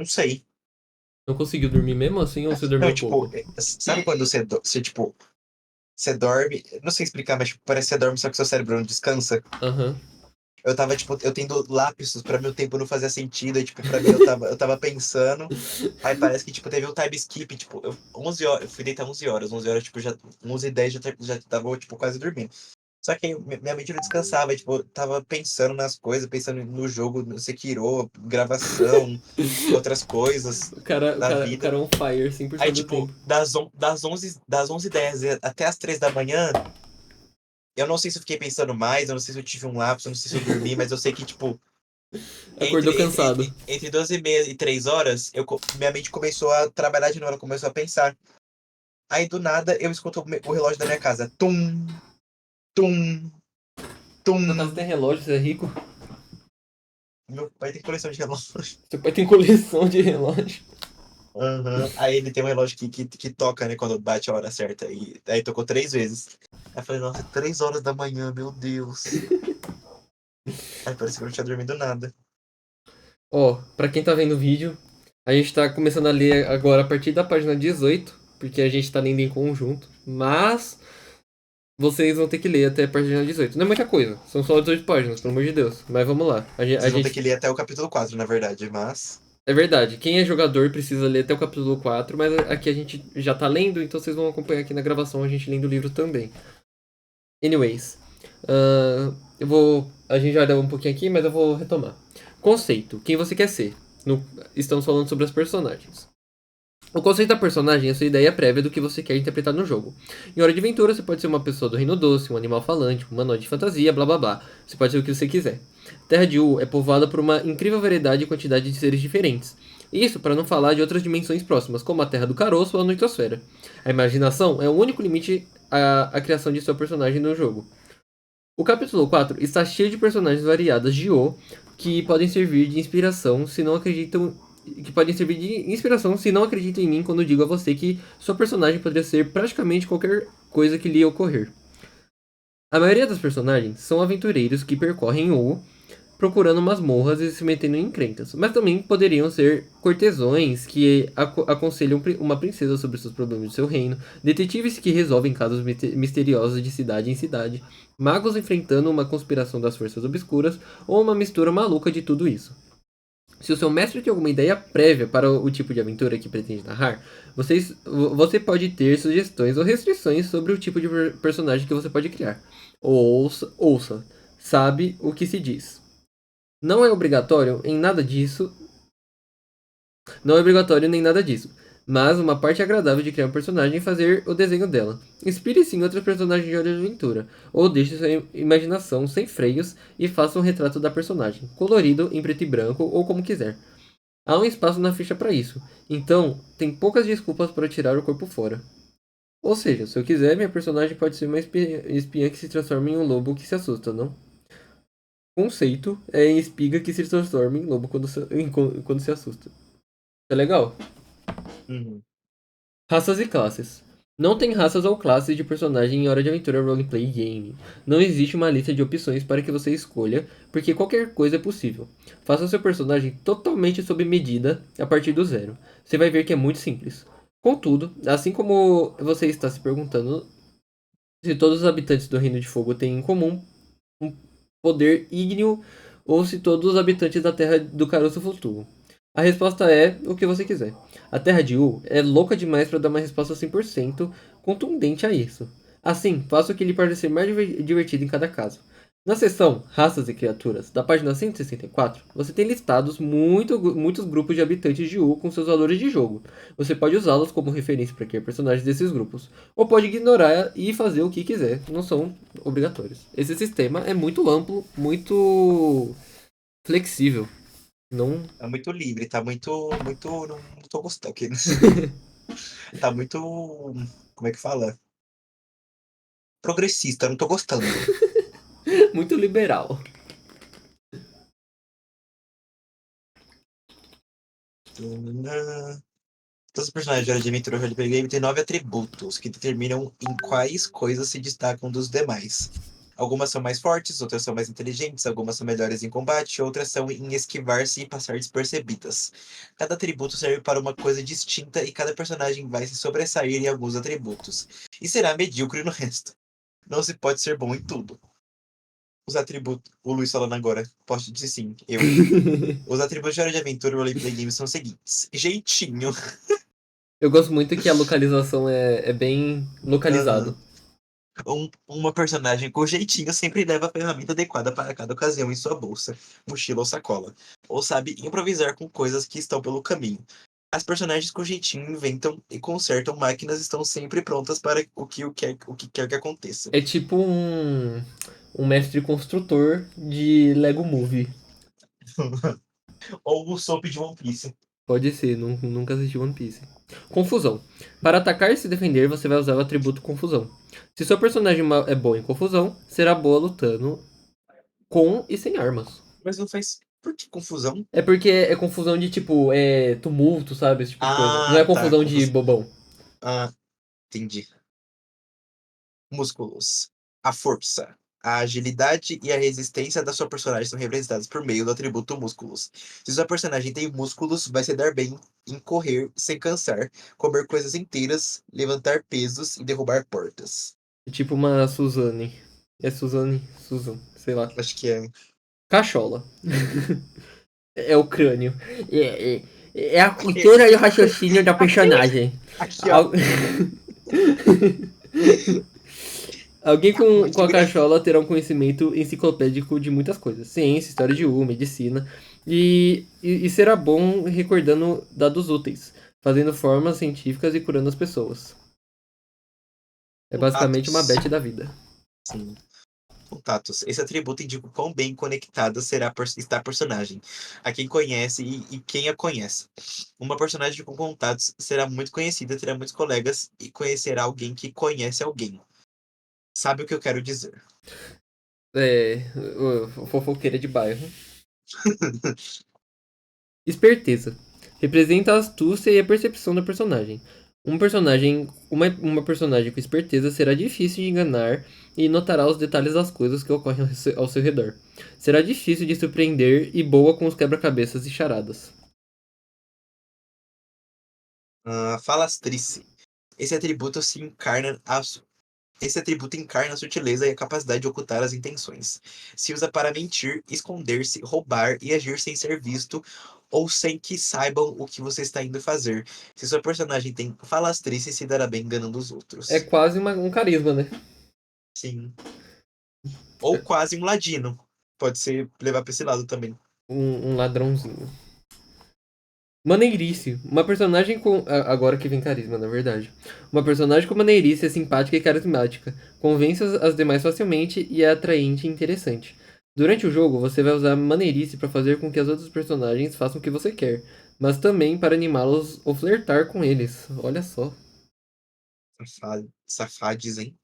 Não sei. Não conseguiu dormir mesmo assim ou você Não, dormiu tipo, pouco? sabe quando você, tipo, você dorme, não sei explicar, mas tipo, parece que você dorme, só que seu cérebro não descansa. Aham. Eu tava, tipo, eu tendo lapsos, pra mim o tempo não fazia sentido, e, tipo, pra mim eu tava pensando, aí parece que, tipo, teve um time skip, tipo, 11 horas, eu fui deitar 11 horas, tipo, já, 11h10 já tava, tipo, quase dormindo. Só que aí minha mente não descansava, tipo, eu tava pensando nas coisas, pensando no jogo, no Sekiro, gravação, outras coisas O da cara, o vida. cara é on fire Aí, 100% do tipo, tempo. das 11h10 até as 3 da manhã, eu não sei se eu fiquei pensando mais, eu não sei se eu tive um lapso, eu não sei se eu dormi, mas eu sei que, tipo, Acordou cansado. entre 12h30 e 3 horas, minha mente começou a trabalhar de novo, ela começou a pensar. Aí, do nada, eu escuto o relógio da minha casa. Tum, tum, Sua casa tum. tem relógio, você é rico? Meu pai tem coleção de relógios. Seu pai tem coleção de relógio. Aham. Aí ele tem um relógio que toca, né, quando bate a hora certa. E aí tocou 3 vezes. Aí eu falei, nossa, 3 horas da manhã, meu Deus. Aí parece que eu não tinha dormido nada. Ó, pra quem tá vendo o vídeo, a gente tá começando a ler agora a partir da página 18, porque a gente tá lendo em conjunto. Mas vocês vão ter que ler até a página 18. Não é muita coisa, são só 18 páginas, pelo amor de Deus. Mas vamos lá. A Vocês vão ter gente que ler até o capítulo 4 na verdade, mas. É verdade, quem é jogador precisa ler até o capítulo 4, mas aqui a gente já tá lendo, então vocês vão acompanhar aqui na gravação a gente lendo o livro também. Anyways, eu vou. A gente já deu um pouquinho aqui, mas eu vou retomar. Conceito: quem você quer ser? No, estamos falando sobre as personagens. O conceito da personagem é a sua ideia prévia do que você quer interpretar no jogo. Em Hora de Aventura, você pode ser uma pessoa do Reino Doce, um animal falante, um humanoide de fantasia, blá blá blá. Você pode ser o que você quiser. Terra de U é povoada por uma incrível variedade e quantidade de seres diferentes. Isso para não falar de outras dimensões próximas, como a Terra do Caroço ou a Noitosfera. A imaginação é o único limite à criação de seu personagem no jogo. O capítulo 4 está cheio de personagens variadas de O que podem servir de inspiração se não acreditam em mim quando digo a você que sua personagem poderia ser praticamente qualquer coisa que lhe ocorrer. A maioria das personagens são aventureiros que percorrem O procurando masmorras e se metendo em encrencas, mas também poderiam ser cortesões que aconselham uma princesa sobre seus problemas de seu reino, detetives que resolvem casos misteriosos de cidade em cidade, magos enfrentando uma conspiração das forças obscuras ou uma mistura maluca de tudo isso. Se o seu mestre tem alguma ideia prévia para o tipo de aventura que pretende narrar, você pode ter sugestões ou restrições sobre o tipo de personagem que você pode criar. Ouça, sabe o que se diz. Não é obrigatório em nada disso, não é obrigatório nem nada disso, mas uma parte agradável de criar um personagem é fazer o desenho dela. Inspire-se em outros personagens de Hora de Aventura, ou deixe sua imaginação sem freios e faça um retrato da personagem, colorido, em preto e branco ou como quiser. Há um espaço na ficha para isso, então tem poucas desculpas para tirar o corpo fora. Ou seja, se eu quiser, minha personagem pode ser uma espiã que se transforma em um lobo que se assusta, não? Conceito é em espiga que se transforma em lobo quando se assusta. É legal. Uhum. Raças e classes. Não tem raças ou classes de personagem em Hora de Aventura Roleplay Game. Não existe uma lista de opções para que você escolha, porque qualquer coisa é possível. Faça seu personagem totalmente sob medida a partir do zero. Você vai ver que é muito simples. Contudo, assim como você está se perguntando se todos os habitantes do Reino de Fogo têm em comum um poder ígneo ou se todos os habitantes da Terra do Caroço flutuam. A resposta é o que você quiser. A Terra de U é louca demais para dar uma resposta 100% contundente a isso. Assim, faça o que lhe parecer mais divertido em cada caso. Na seção Raças e Criaturas, da página 164, você tem listados muitos grupos de habitantes de U com seus valores de jogo. Você pode usá-los como referência para criar personagens desses grupos, ou pode ignorar e fazer o que quiser, não são obrigatórios. Esse sistema é muito amplo, muito flexível. Não. É muito livre, tá muito, não tô gostando aqui. Tá muito, como é que fala? Progressista, não tô gostando. Muito liberal. Todos os personagens de Hora de Aventura Roleplay Game têm 9 atributos, que determinam em quais coisas se destacam dos demais. Algumas são mais fortes, outras são mais inteligentes, algumas são melhores em combate, outras são em esquivar-se e passar despercebidas. Cada atributo serve para uma coisa distinta e cada personagem vai se sobressair em alguns atributos, e será medíocre no resto. Não se pode ser bom em tudo. Os atributos. O Luiz falando agora. Posso dizer sim, eu. Os atributos de Hora de Aventura e Roleplay Games são os seguintes: jeitinho. Eu gosto muito que a localização é bem Aham. localizado. Uma personagem com jeitinho sempre leva a ferramenta adequada para cada ocasião em sua bolsa, mochila ou sacola, ou sabe improvisar com coisas que estão pelo caminho. As personagens com jeitinho inventam e consertam máquinas e estão sempre prontas para o que quer que aconteça. É tipo um mestre construtor de Lego Movie. Ou o Soap de One Piece. Pode ser, nunca assisti One Piece. Confusão. Para atacar e se defender, você vai usar o atributo confusão. Se seu personagem é bom em confusão, será boa lutando com e sem armas. Mas não faz. Por que confusão? É porque é confusão de tipo, tumulto, sabe? Esse tipo de coisa. Não é Ah, tá. confusão de Confusão. bobão. Ah, entendi. Músculos. A força, a agilidade e a resistência da sua personagem são representadas por meio do atributo músculos. Se sua personagem tem músculos, vai se dar bem em correr sem cansar, comer coisas inteiras, levantar pesos e derrubar portas. É tipo uma Suzane. É Suzane? Susan, sei lá. Acho que é. Cachola. É o crânio. É a cultura e o raciocínio da Aqui, personagem. aqui, ó. Al- Alguém com Muito a engraçado. cachola terá um conhecimento enciclopédico de muitas coisas. Ciência, história de U, medicina. E será bom recordando dados úteis. Fazendo formas científicas e curando as pessoas. É basicamente uma Contatos. bet da vida. Sim. Contatos. Esse atributo indica o quão bem conectada está a personagem, a quem conhece e quem a conhece. Uma personagem com contatos será muito conhecida, terá muitos colegas e conhecerá alguém que conhece alguém. Sabe o que eu quero dizer? É. O fofoqueira de bairro. Esperteza. Representa a astúcia e a percepção da personagem. Uma personagem com esperteza será difícil de enganar e notará os detalhes das coisas que ocorrem ao seu redor. Será difícil de surpreender e boa com os quebra-cabeças e charadas. Falastrice. Esse atributo se encarna a su- Esse atributo encarna a sutileza e a capacidade de ocultar as intenções. Se usa para mentir, esconder-se, roubar e agir sem ser visto ou sem que saibam o que você está indo fazer. Se sua personagem tem falastrice, se dará bem enganando os É outros. quase um carisma, né? Sim. Ou quase um ladino. Pode ser levar para esse lado também. Um ladrãozinho. Maneirice. Uma personagem com. Agora que vem carisma, na verdade. Uma personagem com maneirice é simpática e carismática. Convence as demais facilmente e é atraente e interessante. Durante o jogo, você vai usar maneirice para fazer com que as outras personagens façam o que você quer, mas também para animá-los ou flertar com eles. Olha só. Safades, hein?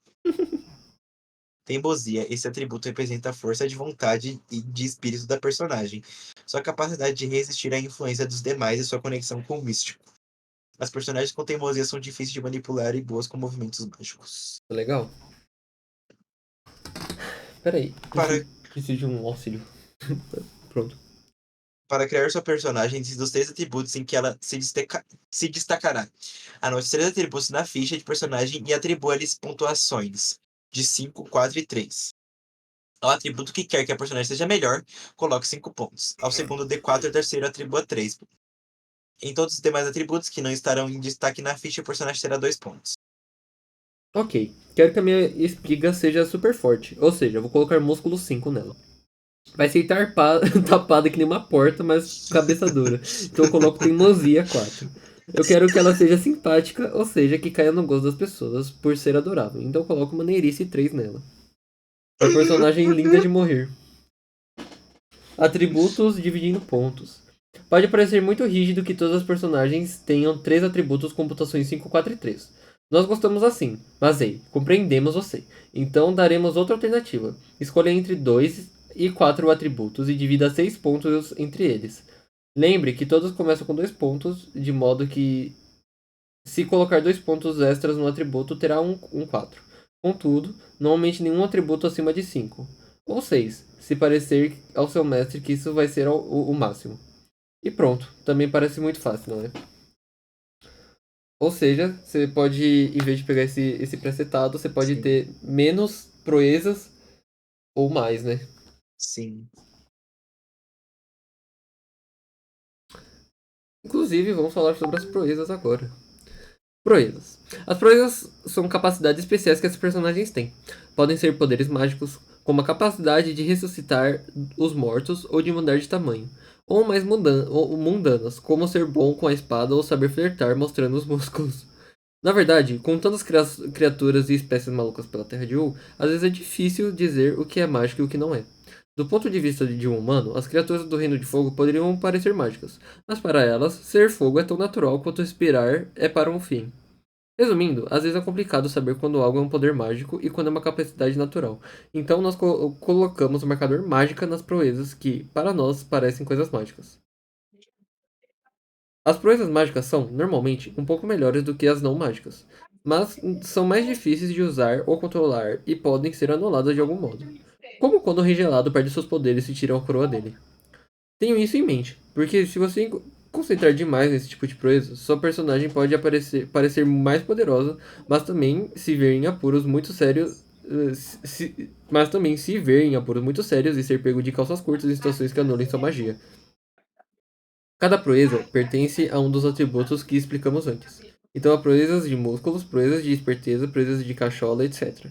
Teimosia. Esse atributo representa a força de vontade e de espírito da personagem, sua capacidade de resistir à influência dos demais e sua conexão com o místico. As personagens com teimosia são difíceis de manipular e boas com movimentos mágicos. Legal. Peraí, Para, preciso de um auxílio. Pronto. para criar sua personagem, diz dos três atributos em que ela se destacará. Anote os três atributos na ficha de personagem e atribua-lhes pontuações de 5, 4 e 3. Ao atributo que quer que a personagem seja melhor, coloque 5 pontos. Ao segundo, dê 4 e ao terceiro, atribua 3. Em todos os demais atributos que não estarão em destaque na ficha, o personagem terá 2 pontos. Ok. Quero que a minha espiga seja super forte. Ou seja, eu vou colocar músculo 5 nela. Vai ser tapada que nem uma porta, mas cabeça dura. Então eu coloco teimosia 4. Eu quero que ela seja simpática, ou seja, que caia no gosto das pessoas por ser adorável. Então eu coloco maneirice 3 nela. Uma personagem linda de morrer. Atributos dividindo pontos. Pode parecer muito rígido que todas as personagens tenham 3 atributos com pontuações 5, 4 e 3. Nós gostamos assim, mas ei, compreendemos você. Então daremos outra alternativa. Escolha entre 2 e 4 atributos e divida 6 pontos entre eles. Lembre que todos começam com 2 pontos, de modo que se colocar 2 pontos extras no atributo, terá um 4. Contudo, não aumente nenhum atributo acima de 5. Ou 6, se parecer ao seu mestre que isso vai ser o máximo. E pronto, também parece muito fácil, não é? Ou seja, você pode, em vez de pegar esse pré-setado, você pode Sim, ter menos proezas ou mais, né? sim. Inclusive, vamos falar sobre as proezas agora. Proezas. As proezas são capacidades especiais que esses personagens têm. Podem ser poderes mágicos, como a capacidade de ressuscitar os mortos ou de mudar de tamanho. Ou mais mundanas, como ser bom com a espada ou saber flertar mostrando os músculos. Na verdade, com tantas criaturas e espécies malucas pela Terra de Ul, às vezes é difícil dizer o que é mágico e o que não é. Do ponto de vista de um humano, as criaturas do Reino de Fogo poderiam parecer mágicas, mas para elas, ser fogo é tão natural quanto respirar é para um fim. Resumindo, às vezes é complicado saber quando algo é um poder mágico e quando é uma capacidade natural. Então nós colocamos o marcador mágica nas proezas que, para nós, parecem coisas mágicas. As proezas mágicas são, normalmente, um pouco melhores do que as não mágicas, mas são mais difíceis de usar ou controlar e podem ser anuladas de algum modo. Como quando o Rei Gelado perde seus poderes e tiram a coroa dele. Tenham isso em mente, porque se você concentrar demais nesse tipo de proeza, sua personagem pode parecer mais poderosa, mas também se ver em apuros muito sérios. Mas também se ver em apuros muito sérios e ser pego de calças curtas em situações que anulem sua magia. Cada proeza pertence a um dos atributos que explicamos antes. Então há proezas de músculos, proezas de esperteza, proezas de cachola, etc.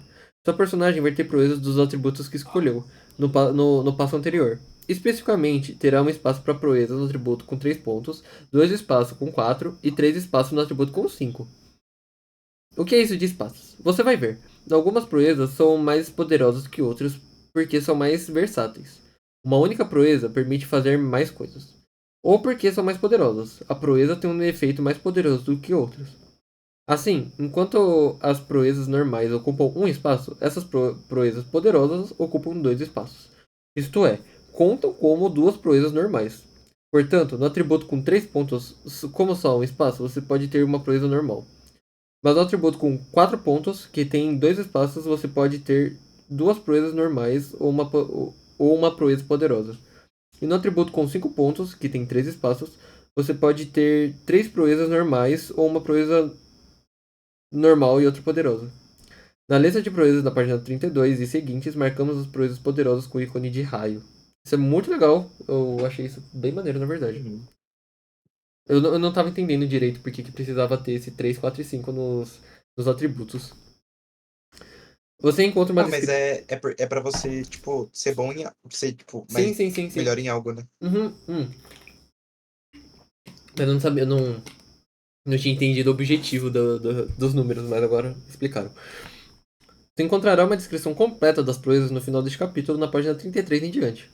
Sua personagem vai ter proezas dos atributos que escolheu no passo anterior. Especificamente, terá um espaço para proezas no atributo com 3 pontos, 2 espaços com 4 e 3 espaços no atributo com 5. O que é isso de espaços? Você vai ver. Algumas proezas são mais poderosas que outras porque são mais versáteis. Uma única proeza permite fazer mais coisas. Ou porque são mais poderosas. A proeza tem um efeito mais poderoso do que outras. Assim, enquanto as proezas normais ocupam um espaço, essas proezas poderosas ocupam 2 espaços. Isto é, contam como duas proezas normais. Portanto, no atributo com 3 pontos, como só um espaço, você pode ter uma proeza normal. Mas no atributo com 4 pontos, que tem 2 espaços, você pode ter duas proezas normais ou uma proeza poderosa. E no atributo com 5 pontos, que tem 3 espaços, você pode ter 3 proezas normais ou uma proeza normal e outra poderosa. Na lista de proezas da página 32 e seguintes, marcamos as proezas poderosas com ícone de raio. Isso é muito legal, eu achei isso bem maneiro, na verdade. Uhum. Eu não tava entendendo direito porque que precisava ter esse 3, 4 e 5 nos atributos. Você encontra uma Não, mas descrição. é pra você, tipo, ser bom em. Ser, tipo, Sim, mais, sim, sim, sim. melhor em algo, né? Uhum, Eu não sabia, não tinha entendido o objetivo dos números, mas agora explicaram. Você encontrará uma descrição completa das proezas no final deste capítulo na página 33 em diante.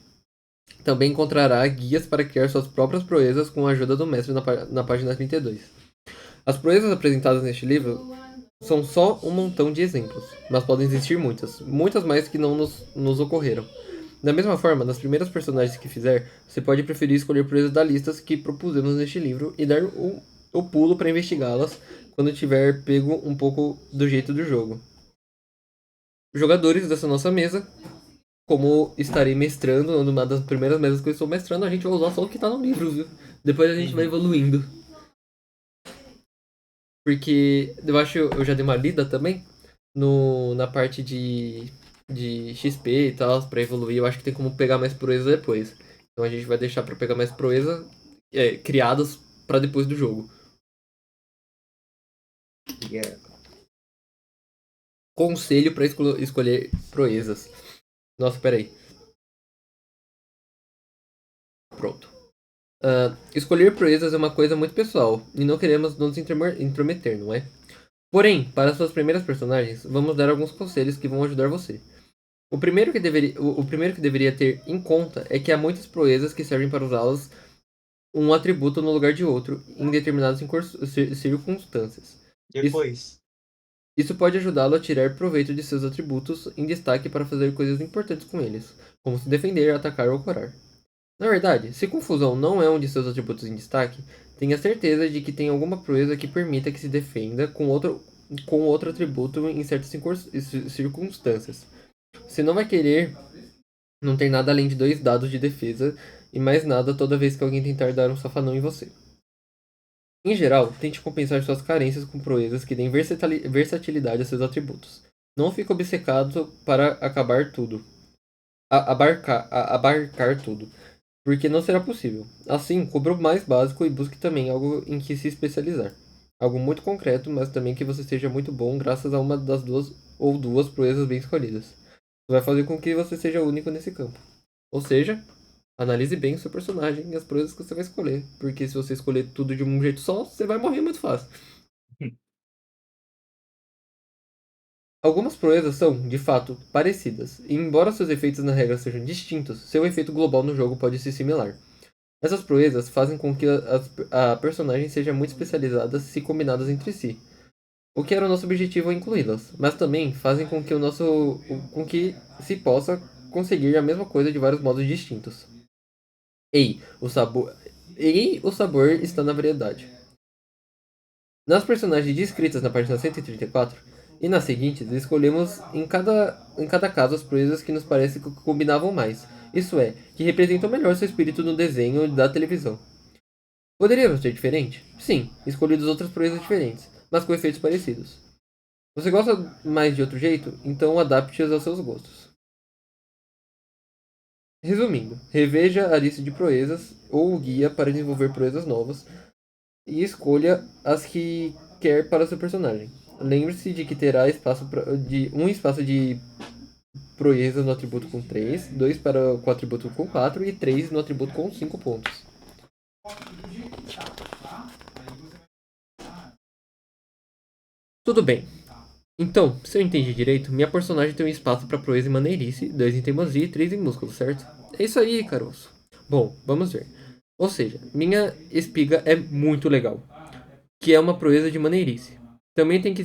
Também encontrará guias para criar suas próprias proezas com a ajuda do mestre na página 32. As proezas apresentadas neste livro são só um montão de exemplos, mas podem existir muitas, muitas mais que não nos ocorreram. Da mesma forma, nas primeiras personagens que fizer, você pode preferir escolher proezas da lista que propusemos neste livro e dar o pulo para investigá-las quando tiver pego um pouco do jeito do jogo. Jogadores dessa nossa mesa, como estarei mestrando, numa das primeiras mesas que eu estou mestrando, a gente vai usar só o que está no livro, viu? Depois a gente vai Uhum. evoluindo. Porque eu acho, eu já dei uma lida também na parte de XP e tal, pra evoluir. Eu acho que tem como pegar mais proeza depois. Então a gente vai deixar pra pegar mais proeza criadas pra depois do jogo. Yeah. Conselho pra escolher proezas. Nossa, peraí. Pronto. Escolher proezas é uma coisa muito pessoal e não queremos nos intrometer, não é? Porém, para suas primeiras personagens, vamos dar alguns conselhos que vão ajudar você. O primeiro que deveria ter em conta é que há muitas proezas que servem para usá-las um atributo no lugar de outro em determinadas circunstâncias. Isso, Depois. isso pode ajudá-lo a tirar proveito de seus atributos em destaque para fazer coisas importantes com eles, como se defender, atacar ou curar. Na verdade, se confusão não é um de seus atributos em destaque, tenha certeza de que tem alguma proeza que permita que se defenda com outro com outro atributo em certas circunstâncias. Você não vai querer não ter nada além de 2 dados de defesa e mais nada toda vez que alguém tentar dar um safanão em você. Em geral, tente compensar suas carências com proezas que deem versatilidade a seus atributos. Não fique obcecado para acabar tudo. Abarcar tudo, porque não será possível. Assim, cubra o mais básico e busque também algo em que se especializar. Algo muito concreto, mas também que você seja muito bom graças a uma das duas proezas bem escolhidas. Isso vai fazer com que você seja único nesse campo. Ou seja, analise bem o seu personagem e as proezas que você vai escolher, porque se você escolher tudo de um jeito só, você vai morrer muito fácil. Algumas proezas são, de fato, parecidas, e embora seus efeitos na regra sejam distintos, seu efeito global no jogo pode ser similar. Essas proezas fazem com que a personagem seja muito especializada se combinadas entre si, o que era o nosso objetivo ao incluí-las, mas também fazem com que com que se possa conseguir a mesma coisa de vários modos distintos. Ei, o sabor está na variedade. Nas personagens descritas na página 134 e nas seguintes, escolhemos em cada caso as proezas que nos parece que combinavam mais, isso é, que representam melhor seu espírito no desenho da televisão. Poderia ser diferente? Sim, escolhidos outras proezas diferentes, mas com efeitos parecidos. Você gosta mais de outro jeito? Então adapte-as aos seus gostos. Resumindo, reveja a lista de proezas ou o guia para desenvolver proezas novas e escolha as que quer para seu personagem. Lembre-se de que terá um espaço de proezas no atributo com 3, 2 para o atributo com 4 e 3 no atributo com 5 pontos. Tudo bem. Então, se eu entendi direito, minha personagem tem um espaço para proeza e maneirice, 2 em teimosia e 3 em músculo, certo? É isso aí, caroço. Bom, vamos ver. Ou seja, minha espiga é muito legal, que é uma proeza de maneirice. Também tem que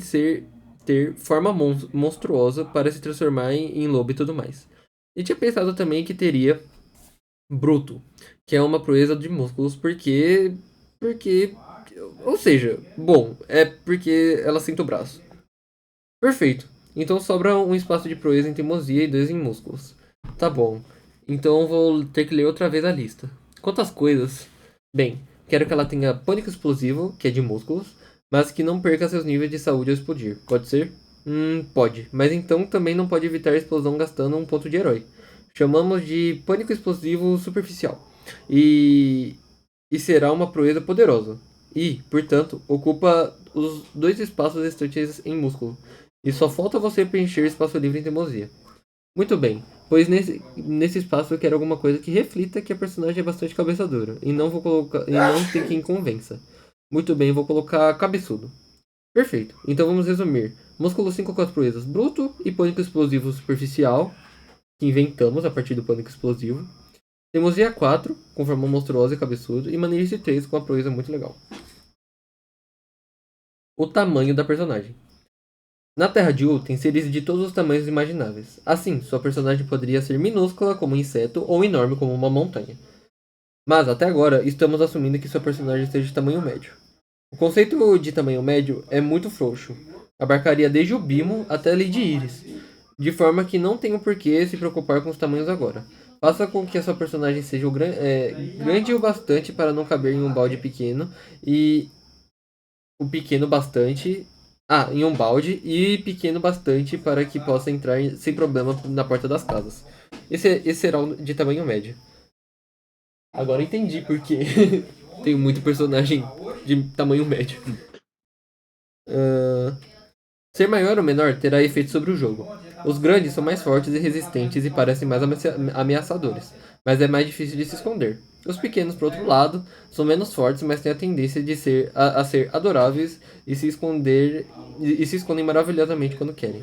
ter forma monstruosa para se transformar em lobo e tudo mais. E tinha pensado também que teria bruto, que é uma proeza de músculos, porque, ou seja, bom, é porque ela sente o braço. Perfeito. Então sobra um espaço de proeza em teimosia e 2 em músculos. Tá bom. Então vou ter que ler outra vez a lista. Quantas coisas? Bem, quero que ela tenha pânico explosivo, que é de músculos, mas que não perca seus níveis de saúde ao explodir. Pode ser? Pode. Mas então também não pode evitar a explosão gastando um ponto de herói. Chamamos de pânico explosivo superficial. E, e será uma proeza poderosa. E, portanto, ocupa os 2 espaços restantes em músculo. E só falta você preencher espaço livre em teimosia. Muito bem, pois nesse espaço eu quero alguma coisa que reflita que a personagem é bastante cabeça dura. E não tem quem convença. Muito bem, vou colocar cabeçudo. Perfeito. Então vamos resumir. Músculo 5 com as proezas bruto e pânico explosivo superficial, que inventamos a partir do pânico explosivo. Teimosia 4, com forma monstruosa e cabeçudo. E maneirice 3, com a proeza muito legal. O tamanho da personagem. Na Terra de U, tem seres de todos os tamanhos imagináveis. Assim, sua personagem poderia ser minúscula como um inseto ou enorme como uma montanha. Mas, até agora, estamos assumindo que sua personagem seja de tamanho médio. O conceito de tamanho médio é muito frouxo. Abarcaria desde o Bimo até a Lady Iris, de forma que não tem o porquê se preocupar com os tamanhos agora. Faça com que a sua personagem seja grande o bastante para não caber em um balde pequeno e o pequeno bastante. Em um balde e pequeno bastante para que possa entrar sem problema na porta das casas. Esse será o de tamanho médio. Agora entendi porque tenho muito personagem de tamanho médio. Ser maior ou menor terá efeito sobre o jogo. Os grandes são mais fortes e resistentes e parecem mais ameaçadores, mas é mais difícil de se esconder. Os pequenos, por outro lado, são menos fortes, mas têm a tendência de a ser adoráveis e se escondem maravilhosamente quando querem.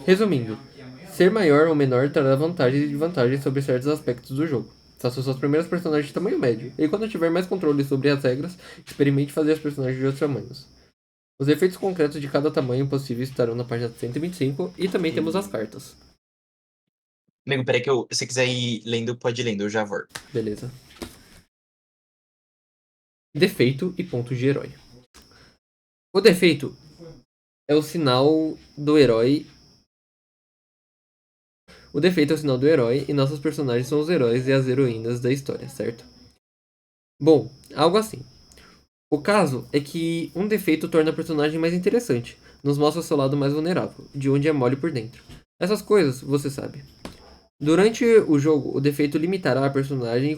Resumindo, ser maior ou menor trará vantagens e desvantagens sobre certos aspectos do jogo. Faça suas primeiras personagens de tamanho médio, e quando tiver mais controle sobre as regras, experimente fazer as personagens de outros tamanhos. Os efeitos concretos de cada tamanho possível estarão na página 125 e também temos as cartas. Amigo, peraí que se você quiser ir lendo, pode ir lendo, eu já volto. Beleza. Defeito e pontos de herói. O defeito é o sinal do herói. O defeito é o sinal do herói e nossos personagens são os heróis e as heroínas da história, certo? Bom, algo assim. O caso é que um defeito torna a personagem mais interessante, nos mostra seu lado mais vulnerável, de onde é mole por dentro. Essas coisas, você sabe. Durante o jogo, o defeito limitará a personagem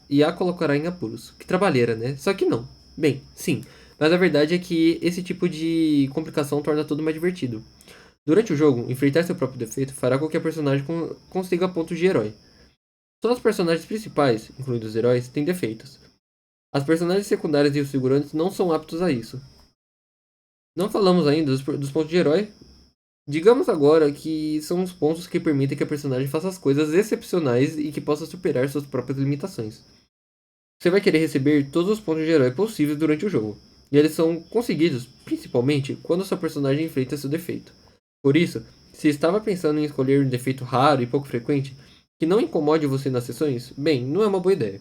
e a colocará em apuros. Que trabalheira, né? Só que não. Bem, sim, mas a verdade é que esse tipo de complicação torna tudo mais divertido. Durante o jogo, enfrentar seu próprio defeito fará com que a personagem consiga pontos de herói. Só os personagens principais, incluindo os heróis, têm defeitos. As personagens secundárias e os figurantes não são aptos a isso. Não falamos ainda dos pontos de herói. Digamos agora que são os pontos que permitem que a personagem faça as coisas excepcionais e que possa superar suas próprias limitações. Você vai querer receber todos os pontos de herói possíveis durante o jogo, e eles são conseguidos principalmente quando seu personagem enfrenta seu defeito. Por isso, se estava pensando em escolher um defeito raro e pouco frequente, que não incomode você nas sessões, bem, não é uma boa ideia.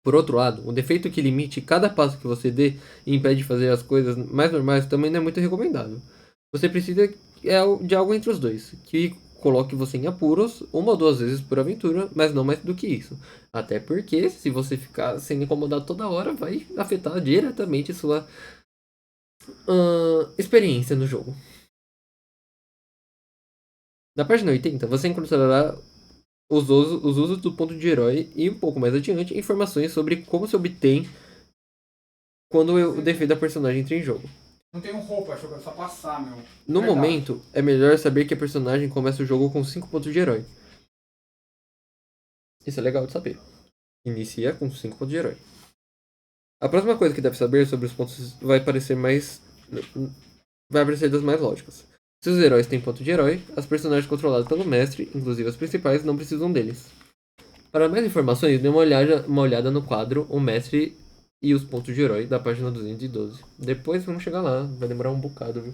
Por outro lado, um defeito que limite cada passo que você dê e impede de fazer as coisas mais normais também não é muito recomendável. Você precisa de algo entre os dois, que coloque você em apuros uma ou duas vezes por aventura, mas não mais do que isso. Até porque, se você ficar sendo incomodado toda hora, vai afetar diretamente sua experiência no jogo. Na página 80, você encontrará os usos do ponto de herói e, um pouco mais adiante, informações sobre como se obtém quando o defeito da personagem entra em jogo. Não tenho roupa, acho que é só passar, meu. No Verdade. momento, é melhor saber que a personagem começa o jogo com 5 pontos de herói. Isso é legal de saber. Inicia com 5 pontos de herói. A próxima coisa que deve saber sobre os pontos vai parecer das mais lógicas. Se os heróis têm ponto de herói, as personagens controladas pelo mestre, inclusive as principais, não precisam deles. Para mais informações, dê uma olhada no quadro O Mestre e os Pontos de Herói, da página 212. Depois vamos chegar lá, vai demorar um bocado, viu?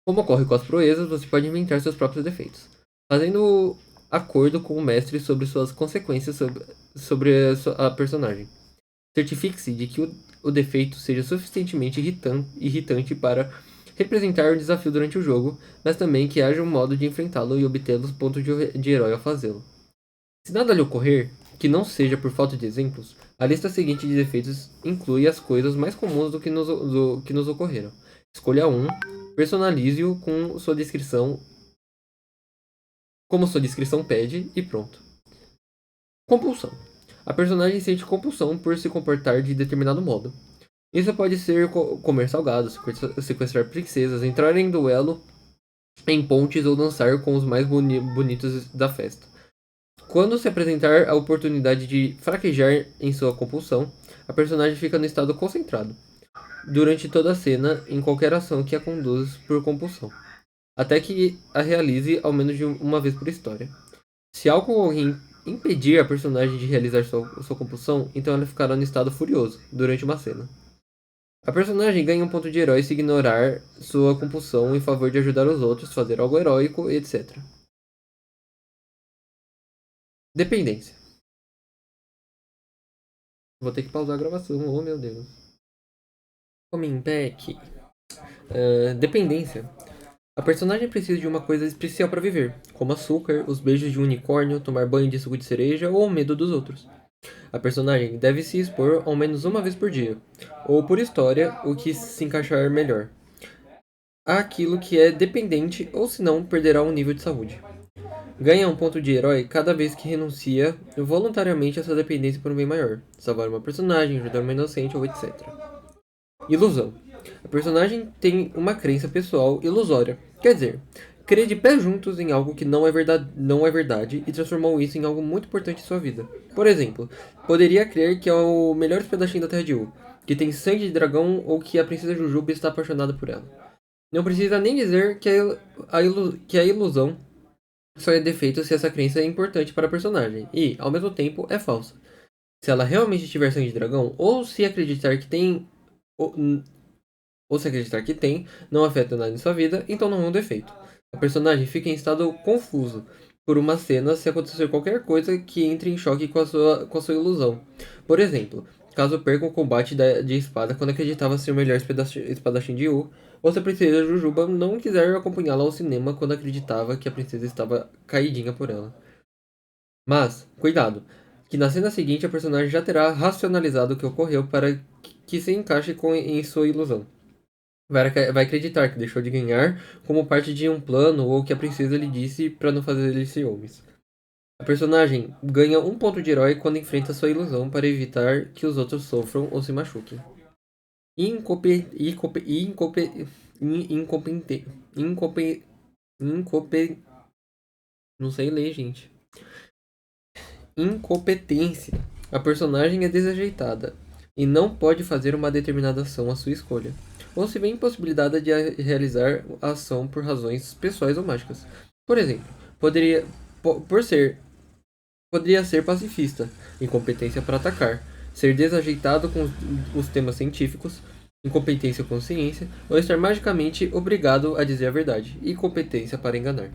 Como ocorre com as proezas, você pode inventar seus próprios defeitos, fazendo acordo com o mestre sobre suas consequências sobre a personagem. Certifique-se de que o defeito seja suficientemente irritante para representar o desafio durante o jogo, mas também que haja um modo de enfrentá-lo e obter os pontos de herói ao fazê-lo. Se nada lhe ocorrer, que não seja por falta de exemplos, a lista seguinte de defeitos inclui as coisas mais comuns do que nos ocorreram. Escolha um, personalize-o com sua descrição, como sua descrição pede, e pronto. Compulsão. A personagem sente compulsão por se comportar de determinado modo. Isso pode ser comer salgados, sequestrar princesas, entrar em duelo em pontes ou dançar com os mais bonitos da festa. Quando se apresentar a oportunidade de fraquejar em sua compulsão, a personagem fica no estado concentrado, durante toda a cena, em qualquer ação que a conduz por compulsão, até que a realize ao menos de uma vez por história. Se algo ou alguém impedir a personagem de realizar sua compulsão, então ela ficará no estado furioso, durante uma cena. A personagem ganha um ponto de herói se ignorar sua compulsão em favor de ajudar os outros, fazer algo heróico, etc. Dependência. Vou ter que pausar a gravação, oh meu Deus. Coming back. Dependência. A personagem precisa de uma coisa especial para viver, como açúcar, os beijos de um unicórnio, tomar banho de suco de cereja ou o medo dos outros. A personagem deve se expor ao menos uma vez por dia, ou por história, o que se encaixar melhor, àquilo que é dependente ou senão perderá um nível de saúde. Ganha um ponto de herói cada vez que renuncia voluntariamente a sua dependência por um bem maior, salvar uma personagem, ajudar uma inocente ou etc. Ilusão. A personagem tem uma crença pessoal ilusória, quer dizer, crê de pé juntos em algo que não é verdade e transformou isso em algo muito importante em sua vida. Por exemplo, poderia crer que é o melhor espadachim da Terra de U, que tem sangue de dragão ou que a princesa Jujuba está apaixonada por ela. Não precisa nem dizer que a ilusão só é defeito se essa crença é importante para a personagem e, ao mesmo tempo, é falsa. Se ela realmente tiver sangue de dragão, ou se acreditar que tem, ou se acreditar que tem, não afeta nada em sua vida, então não é um defeito. A personagem fica em estado confuso por uma cena se acontecer qualquer coisa que entre em choque com a sua ilusão. Por exemplo, caso perca o combate de espada quando acreditava ser o melhor espadachim de Yu, ou se a princesa Jujuba não quiser acompanhá-la ao cinema quando acreditava que a princesa estava caidinha por ela. Mas, cuidado, que na cena seguinte a personagem já terá racionalizado o que ocorreu para que se encaixe em sua ilusão. Vai acreditar que deixou de ganhar como parte de um plano ou que a princesa lhe disse para não fazer ele ciúmes. A personagem ganha um ponto de herói quando enfrenta sua ilusão para evitar que os outros sofram ou se machuquem. Incope, incope, incope, incompetente, incope, não sei ler, gente. Incompetência. A personagem é desajeitada e não pode fazer uma determinada ação à sua escolha, ou se vê impossibilitada de realizar a ação por razões pessoais ou mágicas. Por exemplo, poderia ser pacifista, incompetência para atacar, ser desajeitado com os temas científicos, incompetência com ciência, ou estar magicamente obrigado a dizer a verdade, incompetência para enganar.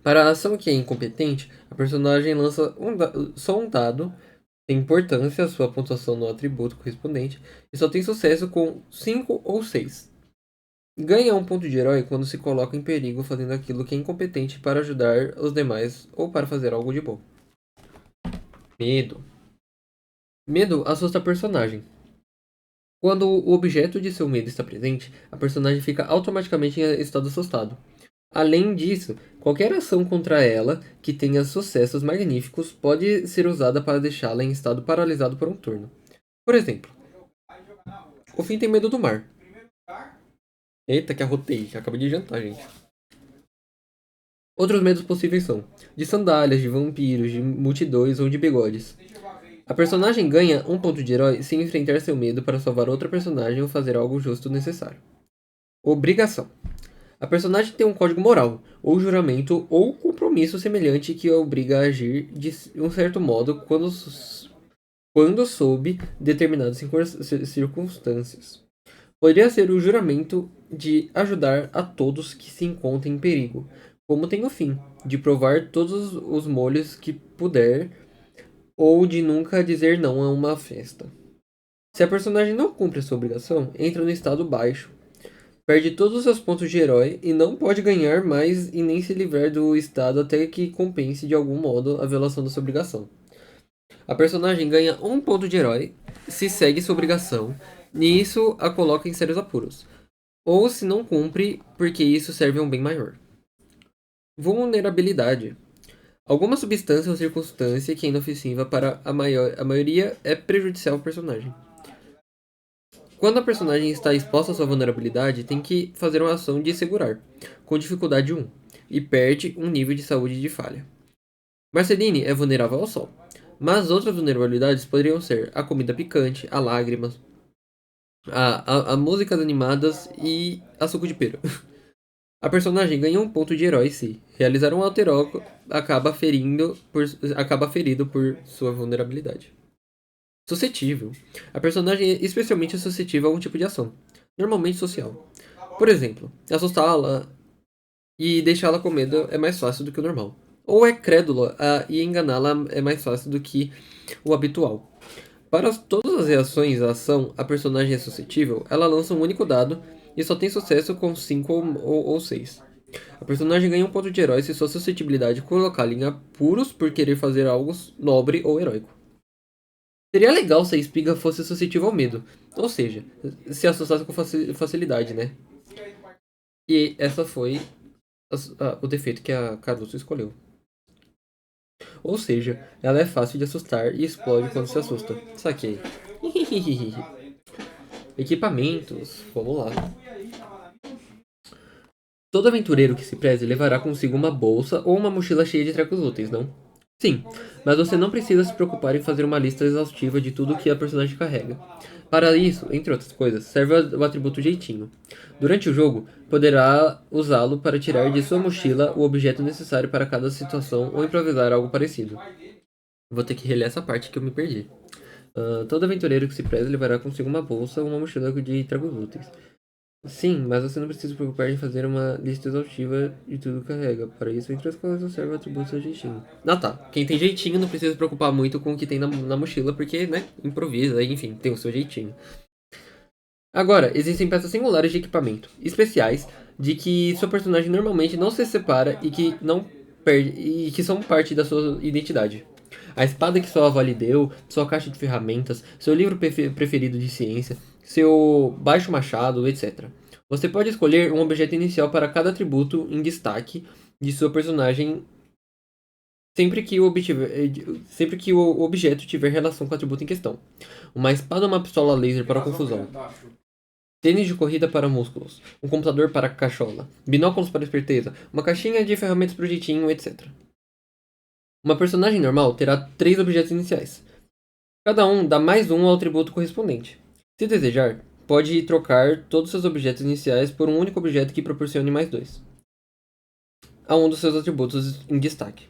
Para a ação que é incompetente, a personagem lança só um dado, tem importância a sua pontuação no atributo correspondente, e só tem sucesso com 5 ou 6. Ganha um ponto de herói quando se coloca em perigo fazendo aquilo que é incompetente para ajudar os demais ou para fazer algo de bom. Medo. Medo assusta a personagem. Quando o objeto de seu medo está presente, a personagem fica automaticamente em estado assustado. Além disso, qualquer ação contra ela que tenha sucessos magníficos pode ser usada para deixá-la em estado paralisado por um turno. Por exemplo, o Finn tem medo do mar. Eita, que arrotei, acabei de jantar, gente. Outros medos possíveis são de sandálias, de vampiros, de multidões ou de bigodes. A personagem ganha um ponto de herói se enfrentar seu medo para salvar outra personagem ou fazer algo justo necessário. Obrigação. A personagem tem um código moral, ou juramento, ou compromisso semelhante que a obriga a agir de um certo modo quando sob determinadas circunstâncias. Poderia ser o juramento de ajudar a todos que se encontrem em perigo, como tem o fim, de provar todos os molhos que puder, ou de nunca dizer não a uma festa. Se a personagem não cumpre a sua obrigação, entra no estado baixo, perde todos os seus pontos de herói e não pode ganhar mais e nem se livrar do estado até que compense de algum modo a violação da sua obrigação. A personagem ganha um ponto de herói se segue sua obrigação e isso a coloca em sérios apuros, ou se não cumpre porque isso serve a um bem maior. Vulnerabilidade. Alguma substância ou circunstância que é inofensiva para a maioria é prejudicial ao personagem. Quando a personagem está exposta à sua vulnerabilidade, tem que fazer uma ação de segurar, com dificuldade 1, e perde um nível de saúde de falha. Marceline é vulnerável ao sol, mas outras vulnerabilidades poderiam ser a comida picante, a lágrimas, a músicas animadas e a suco de pera. A personagem ganha um ponto de herói se realizar um alter ego acaba ferido por sua vulnerabilidade. Suscetível. A personagem é especialmente suscetível a algum tipo de ação, normalmente social. Por exemplo, assustá-la e deixá-la com medo é mais fácil do que o normal. Ou é crédula e enganá-la é mais fácil do que o habitual. Para todas as reações à ação, a personagem é suscetível, ela lança um único dado e só tem sucesso com 5 ou 6. A personagem ganha um ponto de herói se sua suscetibilidade colocá-la em apuros por querer fazer algo nobre ou heróico. Seria legal se a espiga fosse suscetível ao medo, ou seja, se assustasse com facilidade, né? E essa foi o defeito que a Caruso escolheu. Ou seja, ela é fácil de assustar e explode quando se assusta. Saquei. Equipamentos, vamos lá. Todo aventureiro que se preze levará consigo uma bolsa ou uma mochila cheia de trecos úteis, não? Sim, mas você não precisa se preocupar em fazer uma lista exaustiva de tudo que a personagem carrega. Para isso, entre outras coisas, serve o atributo jeitinho. Durante o jogo, poderá usá-lo para tirar de sua mochila o objeto necessário para cada situação ou improvisar algo parecido. Vou ter que reler essa parte que eu me perdi. Todo aventureiro que se preze levará consigo uma bolsa ou uma mochila de tragos úteis. Sim, mas você não precisa se preocupar em fazer uma lista exaustiva de tudo que carrega. Para isso, entre as coisas, observa atributos a jeitinho. Ah tá. Quem tem jeitinho não precisa se preocupar muito com o que tem na mochila, porque, né, improvisa, enfim, tem o seu jeitinho. Agora, existem peças singulares de equipamento, especiais, de que seu personagem normalmente não se separa e que não perde e que são parte da sua identidade. A espada que sua avó lhe deu, sua caixa de ferramentas, seu livro preferido de ciência, seu baixo machado, etc. Você pode escolher um objeto inicial para cada atributo em destaque de sua personagem sempre que o objeto tiver relação com o atributo em questão. Uma espada ou uma pistola laser para confusão. Tênis de corrida para músculos, um computador para cachola, binóculos para esperteza, uma caixinha de ferramentas para o jeitinho, etc. Uma personagem normal terá 3 objetos iniciais. Cada um dá mais um ao atributo correspondente. Se desejar, pode trocar todos os seus objetos iniciais por um único objeto que proporcione mais 2 a um dos seus atributos em destaque.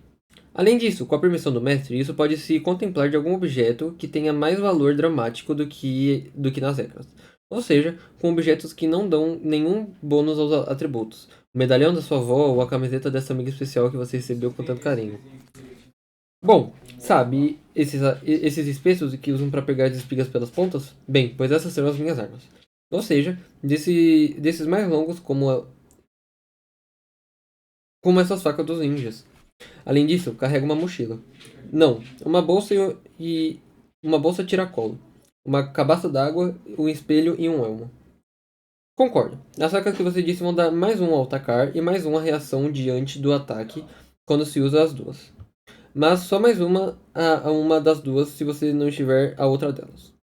Além disso, com a permissão do mestre, isso pode se contemplar de algum objeto que tenha mais valor dramático do que nas regras. Ou seja, com objetos que não dão nenhum bônus aos atributos. O medalhão da sua avó ou a camiseta dessa amiga especial que você recebeu com tanto carinho. Bom, sabe esses espetos que usam para pegar as espigas pelas pontas? Bem, pois essas são as minhas armas. Ou seja, desses mais longos como essas facas dos ninjas. Além disso, carrega uma mochila. Não, uma bolsa e uma bolsa tiracolo, uma cabaça d'água, um espelho e um elmo. Concordo. As facas que você disse vão dar mais um ao atacar e mais uma reação diante do ataque quando se usa as duas. Mas só mais uma a uma das duas se você não estiver a outra delas.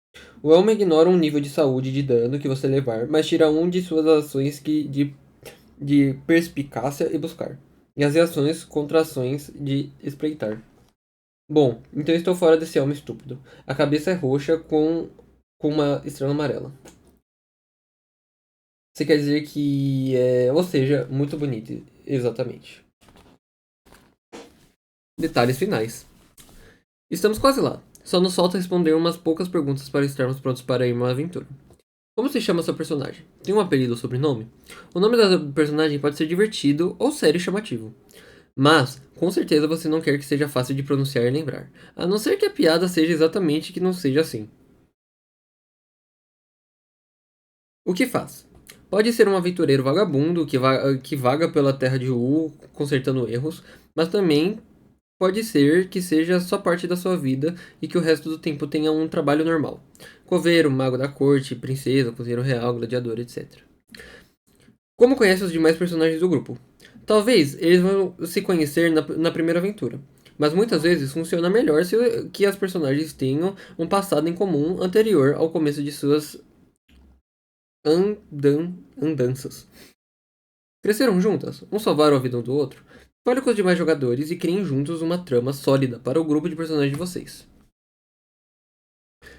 O elmo ignora um nível de saúde de dano que você levar, mas tira um de suas ações de perspicácia e buscar. E as reações contra ações de espreitar. Bom, então estou fora desse elmo estúpido. A cabeça é roxa com uma estrela amarela. Você quer dizer que é. Ou seja, muito bonito. Exatamente. Detalhes finais. Estamos quase lá. Só nos falta responder umas poucas perguntas para estarmos prontos para ir uma aventura. Como se chama seu personagem? Tem um apelido ou sobrenome? O nome da personagem pode ser divertido ou sério e chamativo. Mas, com certeza você não quer que seja fácil de pronunciar e lembrar. A não ser que a piada seja exatamente que não seja assim. O que faz? Pode ser um aventureiro vagabundo que vaga pela terra de Uu consertando erros, mas também pode ser que seja só parte da sua vida e que o resto do tempo tenha um trabalho normal. Coveiro, mago da corte, princesa, cozinheiro real, gladiador, etc. Como conhece os demais personagens do grupo? Talvez eles vão se conhecer na primeira aventura, mas muitas vezes funciona melhor que as personagens tenham um passado em comum anterior ao começo de suas andanças. Cresceram juntas, um salvaram a vida um do outro. Fale com os demais jogadores e criem juntos uma trama sólida para o grupo de personagens de vocês.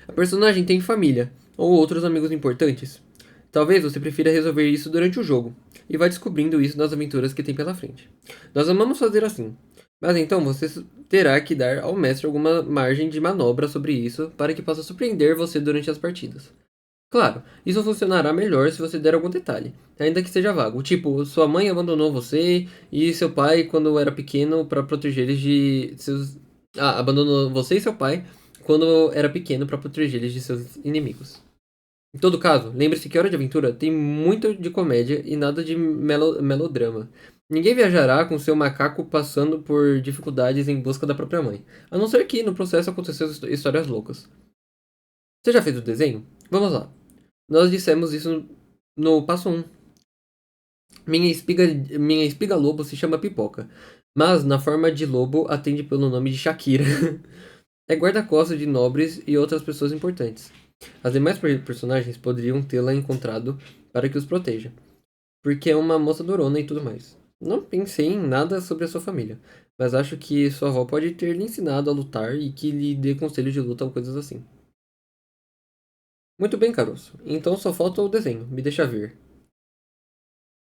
A personagem tem família ou outros amigos importantes. Talvez você prefira resolver isso durante o jogo, e vai descobrindo isso nas aventuras que tem pela frente. Nós amamos fazer assim, mas então você terá que dar ao mestre alguma margem de manobra sobre isso para que possa surpreender você durante as partidas. Claro, isso funcionará melhor se você der algum detalhe, ainda que seja vago. Tipo, sua mãe abandonou você e seu pai quando era pequeno para proteger eles de seus. Ah, abandonou você e seu pai quando era pequeno para proteger eles de seus inimigos. Em todo caso, lembre-se que Hora de Aventura tem muito de comédia e nada de melodrama. Ninguém viajará com seu macaco passando por dificuldades em busca da própria mãe, a não ser que no processo aconteceu histórias loucas. Você já fez o desenho? Vamos lá. Nós dissemos isso no passo 1. Minha espiga lobo se chama Pipoca, mas na forma de lobo atende pelo nome de Shakira. É guarda-costas de nobres e outras pessoas importantes. As demais personagens poderiam tê-la encontrado para que os proteja, porque é uma moça durona e tudo mais. Não pensei em nada sobre a sua família, mas acho que sua avó pode ter lhe ensinado a lutar e que lhe dê conselhos de luta ou coisas assim. Muito bem, caroço. Então só falta o desenho. Me deixa ver.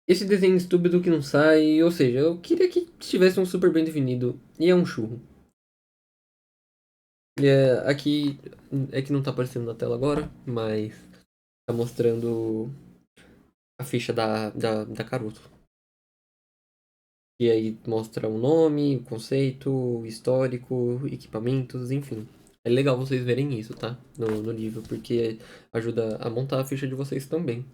Esse desenho estúpido que não sai, ou seja, eu queria que tivesse um super bem definido. E é um churro. Aqui é que não tá aparecendo na tela agora, mas tá mostrando a ficha da Caruto. E aí mostra o nome, o conceito, o histórico, equipamentos, enfim. É legal vocês verem isso, tá? No livro, porque ajuda a montar a ficha de vocês também.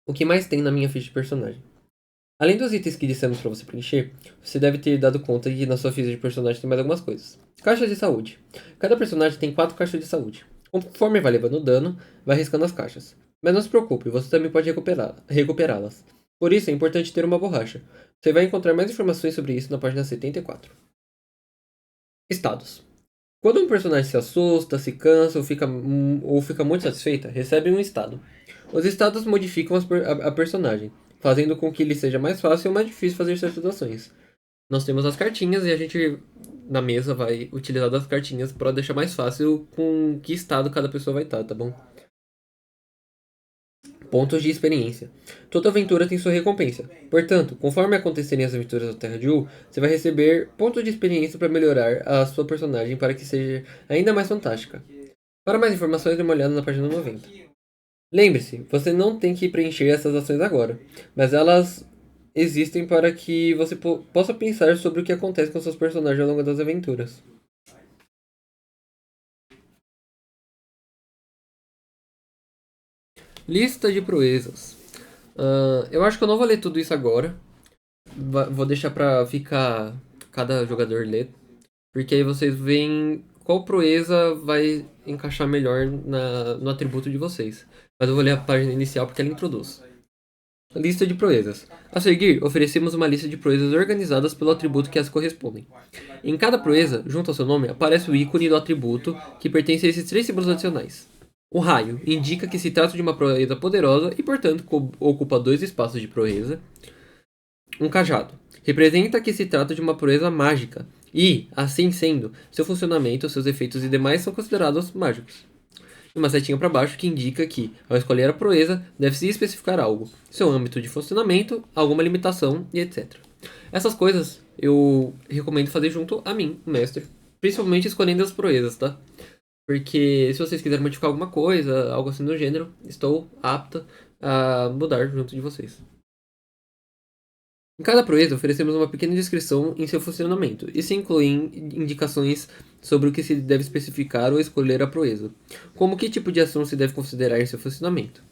O que mais tem na minha ficha de personagem? Além dos itens que dissemos pra você preencher, você deve ter dado conta que na sua ficha de personagem tem mais algumas coisas. Caixas de saúde. Cada personagem tem 4 caixas de saúde. Conforme vai levando dano, vai riscando as caixas. Mas não se preocupe, você também pode recuperá-las. Por isso é importante ter uma borracha. Você vai encontrar mais informações sobre isso na página 74. Estados. Quando um personagem se assusta, se cansa ou fica muito satisfeita, recebe um estado. Os estados modificam a personagem, fazendo com que lhe seja mais fácil ou mais difícil fazer certas ações. Nós temos as cartinhas e a gente, na mesa, vai utilizar das cartinhas para deixar mais fácil com que estado cada pessoa vai estar, tá bom? Pontos de experiência. Toda aventura tem sua recompensa. Portanto, conforme acontecerem as aventuras da Terra de Ul, você vai receber pontos de experiência para melhorar a sua personagem para que seja ainda mais fantástica. Para mais informações, dê uma olhada na página 90. Lembre-se, você não tem que preencher essas ações agora, mas elas existem para que você possa pensar sobre o que acontece com seus personagens ao longo das aventuras. Lista de proezas. Eu acho que eu não vou ler tudo isso agora. Vou deixar pra ficar cada jogador ler. Porque aí vocês veem qual proeza vai encaixar melhor no atributo de vocês. Mas eu vou ler a página inicial porque ela introduz. Lista de proezas. A seguir, oferecemos uma lista de proezas organizadas pelo atributo que as correspondem. Em cada proeza, junto ao seu nome, aparece o ícone do atributo que pertence a esses 3 símbolos adicionais. O raio indica que se trata de uma proeza poderosa e, portanto, ocupa 2 espaços de proeza. Um cajado representa que se trata de uma proeza mágica e, assim sendo, seu funcionamento, seus efeitos e demais são considerados mágicos. E uma setinha para baixo que indica que, ao escolher a proeza, deve-se especificar algo, seu âmbito de funcionamento, alguma limitação e etc. Essas coisas eu recomendo fazer junto a mim, o mestre, principalmente escolhendo as proezas, tá? Porque se vocês quiserem modificar alguma coisa, algo assim do gênero, estou apta a mudar junto de vocês. Em cada proeza, oferecemos uma pequena descrição em seu funcionamento, e se incluem indicações sobre o que se deve especificar ou escolher a proeza, como que tipo de ação se deve considerar em seu funcionamento.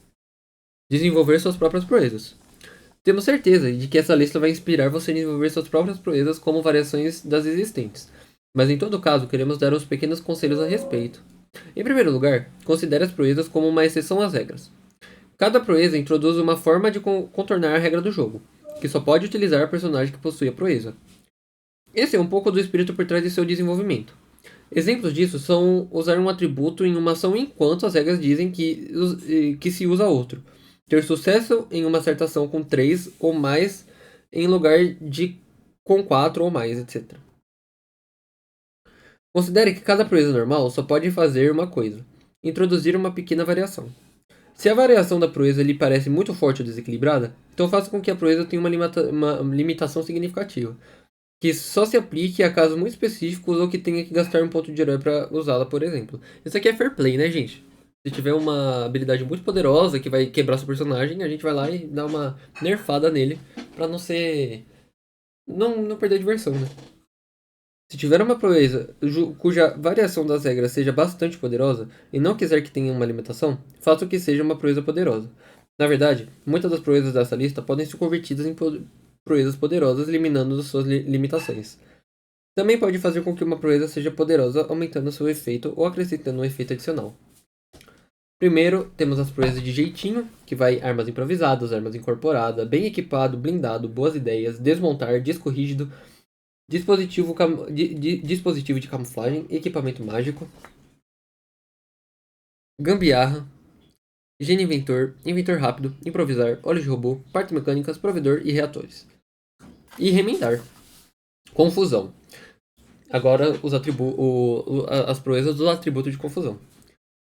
Desenvolver suas próprias proezas. Temos certeza de que essa lista vai inspirar você a desenvolver suas próprias proezas como variações das existentes, mas em todo caso queremos dar uns pequenos conselhos a respeito. Em primeiro lugar, considere as proezas como uma exceção às regras. Cada proeza introduz uma forma de contornar a regra do jogo, que só pode utilizar o personagem que possui a proeza. Esse é um pouco do espírito por trás de seu desenvolvimento. Exemplos disso são usar um atributo em uma ação enquanto as regras dizem que se usa outro. Ter sucesso em uma certa ação com 3 ou mais em lugar de com 4 ou mais, etc. Considere que cada proeza normal só pode fazer uma coisa: introduzir uma pequena variação. Se a variação da proeza lhe parece muito forte ou desequilibrada, então faça com que a proeza tenha uma limitação significativa, que só se aplique a casos muito específicos ou que tenha que gastar um ponto de herói para usá-la, por exemplo. Isso aqui é fair play, né, gente? Se tiver uma habilidade muito poderosa que vai quebrar seu personagem, a gente vai lá e dá uma nerfada nele pra não ser... Não perder a diversão, né? Se tiver uma proeza cuja variação das regras seja bastante poderosa e não quiser que tenha uma limitação, faça o que seja uma proeza poderosa. Na verdade, muitas das proezas dessa lista podem ser convertidas em proezas poderosas, eliminando suas limitações. Também pode fazer com que uma proeza seja poderosa, aumentando seu efeito ou acrescentando um efeito adicional. Primeiro, temos as proezas de jeitinho, que vai armas improvisadas, armas incorporadas, bem equipado, blindado, boas ideias, desmontar, disco rígido, dispositivo de camuflagem, equipamento mágico, gambiarra, gênio inventor, inventor rápido, improvisar, olhos de robô, partes mecânicas, provedor e reatores. E remendar. Confusão. Agora as proezas do atributo de confusão.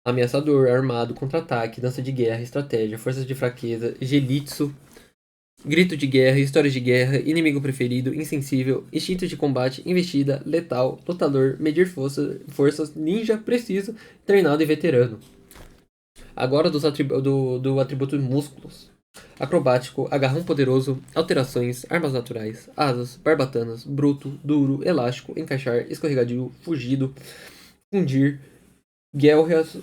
Ameaçador, armado, contra-ataque, dança de guerra, estratégia, forças de fraqueza, gelitsu, grito de guerra, histórias de guerra, inimigo preferido, insensível, instinto de combate, investida, letal, lutador, medir forças, ninja, preciso, treinado e veterano. Agora do atributo músculos. Acrobático, agarrão poderoso, alterações, armas naturais, asas, barbatanas, bruto, duro, elástico, encaixar, escorregadio, fugido, fundir, guelras,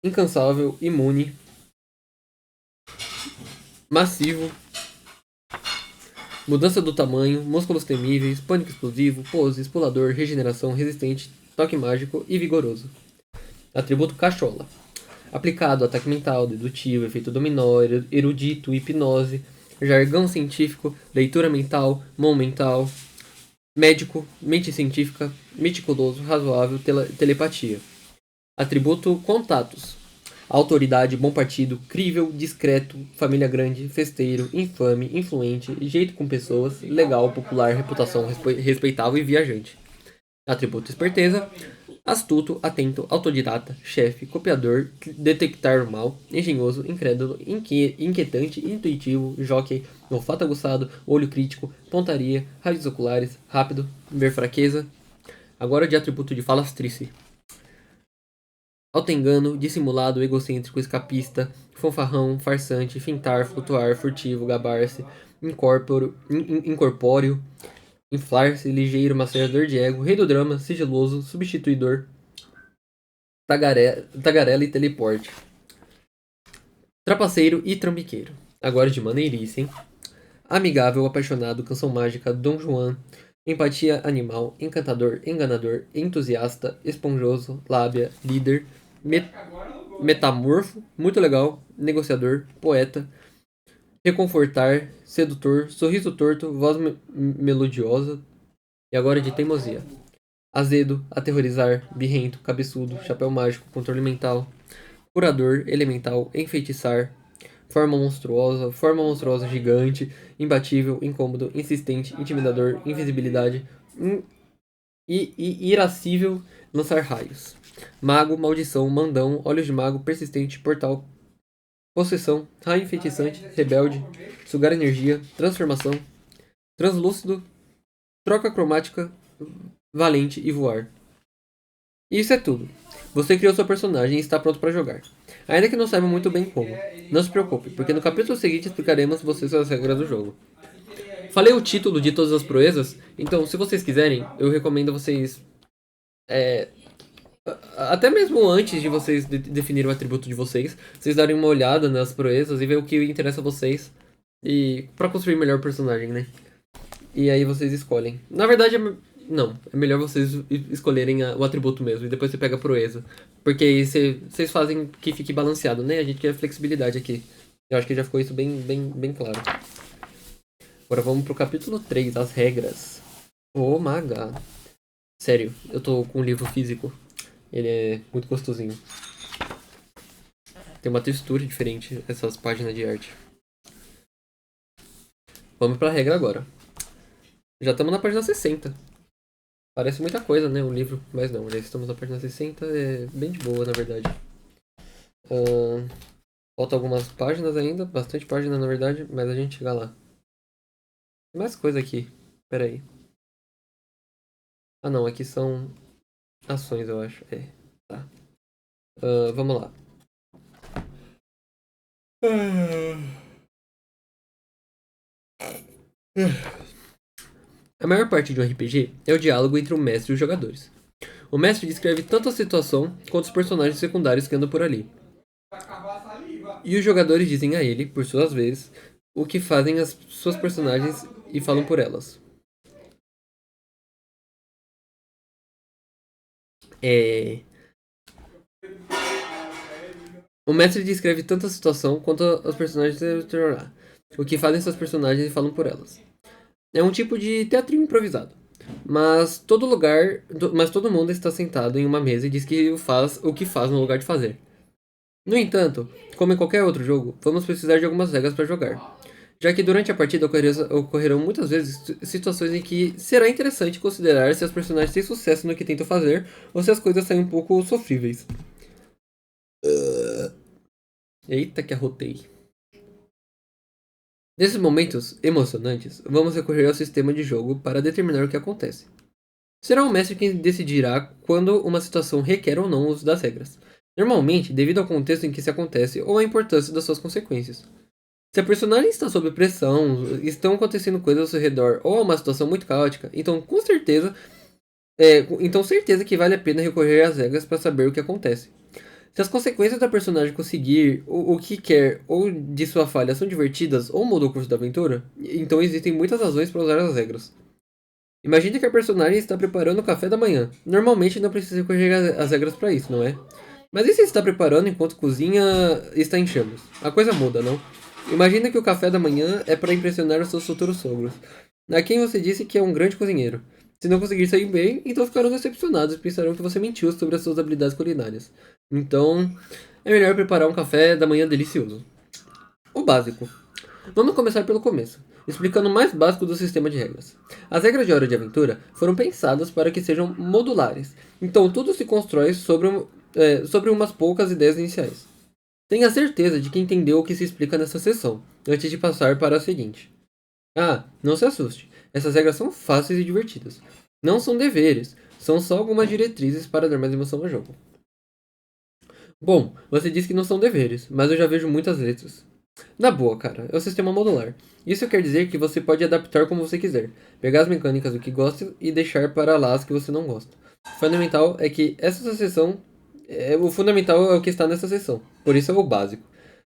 incansável, imune, massivo, mudança do tamanho, músculos temíveis, pânico explosivo, pose, pulador, regeneração, resistente, toque mágico e vigoroso. Atributo cachola. Aplicado, ataque mental, dedutivo, efeito dominó, erudito, hipnose, jargão científico, leitura mental, mão mental, médico, mente científica, meticuloso, razoável, telepatia. Atributo contatos. Autoridade, bom partido, crível, discreto, família grande, festeiro, infame, influente, jeito com pessoas, legal, popular, reputação respeitável e viajante. Atributo esperteza. Astuto, atento, autodidata, chefe, copiador, detectar o mal, engenhoso, incrédulo, inquietante, intuitivo, jockey, olfato aguçado, olho crítico, pontaria, raios oculares, rápido, ver fraqueza. Agora de atributo de falastrice. Autoengano, dissimulado, egocêntrico, escapista, fanfarrão, farsante, fintar, flutuar, furtivo, gabar-se, incorpóreo, inflar-se, ligeiro, macerador de ego, rei do drama, sigiloso, substituidor, tagarela e teleporte. Trapaceiro e trambiqueiro. Agora de maneirice, hein? Amigável, apaixonado, canção mágica, Dom Juan, empatia animal, encantador, enganador, entusiasta, esponjoso, lábia, líder, metamorfo, muito legal, negociador, poeta, reconfortar, sedutor, sorriso torto, voz melodiosa. E agora de teimosia. Azedo, aterrorizar, birrento, cabeçudo, chapéu mágico, controle mental, curador, elemental, enfeitiçar, forma monstruosa gigante, imbatível, incômodo, insistente, intimidador, invisibilidade, irascível, lançar raios. Mago, maldição, mandão, olhos de mago, persistente, portal, possessão, raio enfeitiçante, rebelde, sugar energia, transformação, translúcido, troca cromática, valente e voar. E isso é tudo. Você criou seu personagem e está pronto para jogar. Ainda que não saiba muito bem como. Não se preocupe, porque no capítulo seguinte explicaremos a vocês as regras do jogo. Falei o título de todas as proezas, então se vocês quiserem, eu recomendo vocês... até mesmo antes de vocês definirem o atributo de vocês, vocês darem uma olhada nas proezas e ver o que interessa a vocês. E para construir melhor personagem, né? E aí vocês escolhem. Na verdade, não. É melhor vocês escolherem o atributo mesmo. E depois você pega a proeza. Porque aí vocês fazem que fique balanceado, né? A gente quer flexibilidade aqui. Eu acho que já ficou isso bem claro. Agora vamos pro capítulo 3, as regras. Oh my god. Sério, eu tô com um livro físico. Ele é muito gostosinho. Tem uma textura diferente essas páginas de arte. Vamos pra regra agora. Já estamos na página 60. Parece muita coisa, né? Um livro, mas não. Já estamos na página 60. É bem de boa, na verdade. Falta algumas páginas ainda. Bastante página, na verdade. Mas a gente chega lá. Tem mais coisa aqui. Pera aí. Ah, não. Aqui são ações, eu acho. É. Tá. Vamos lá. A maior parte de um RPG é o diálogo entre o mestre e os jogadores. O mestre descreve tanto a situação quanto os personagens secundários que andam por ali. E os jogadores dizem a ele, por suas vezes, o que fazem as suas personagens e falam por elas. O mestre descreve tanto a situação quanto os personagens o que fazem suas personagens e falam por elas. É um tipo de teatrinho improvisado. Mas todo mundo está sentado em uma mesa e diz que o que faz no lugar de fazer. No entanto, como em qualquer outro jogo, vamos precisar de algumas regras para jogar. Já que durante a partida ocorrerão muitas vezes situações em que será interessante considerar se as personagens têm sucesso no que tentam fazer ou se as coisas saem um pouco sofríveis. Eita que arrotei. Nesses momentos emocionantes, vamos recorrer ao sistema de jogo para determinar o que acontece. Será o mestre quem decidirá quando uma situação requer ou não o uso das regras. normalmente devido ao contexto em que se acontece ou à importância das suas consequências. Se a personagem está sob pressão, estão acontecendo coisas ao seu redor ou é uma situação muito caótica, então com certeza, certeza que vale a pena recorrer às regras para saber o que acontece. Se as consequências da personagem conseguir o que quer ou de sua falha são divertidas ou mudam o curso da aventura, então existem muitas razões para usar as regras. Imagine que a personagem está preparando o café da manhã. Normalmente não precisa recorrer às regras para isso, não é? Mas e se está preparando enquanto cozinha está em chamas? A coisa muda, não? Imagina que o café da manhã é para impressionar os seus futuros sogros, a quem você disse que é um grande cozinheiro. Se não conseguir sair bem, então ficarão decepcionados e pensarão que você mentiu sobre as suas habilidades culinárias. Então, é melhor preparar um café da manhã delicioso. O básico. Vamos começar pelo começo, explicando o mais básico do sistema de regras. As regras de Hora de Aventura foram pensadas para que sejam modulares, então tudo se constrói sobre umas poucas ideias iniciais. Tenha certeza de que entendeu o que se explica nessa sessão, antes de passar para a seguinte. Não se assuste, essas regras são fáceis e divertidas. Não são deveres, são só algumas diretrizes para dar mais emoção ao jogo. Bom, você disse que não são deveres, mas eu já vejo muitas letras. Na boa, cara, é o sistema modular. Isso quer dizer que você pode adaptar como você quiser, pegar as mecânicas do que gosta e deixar para lá as que você não gosta. O fundamental é o que está nessa seção, por isso é o básico.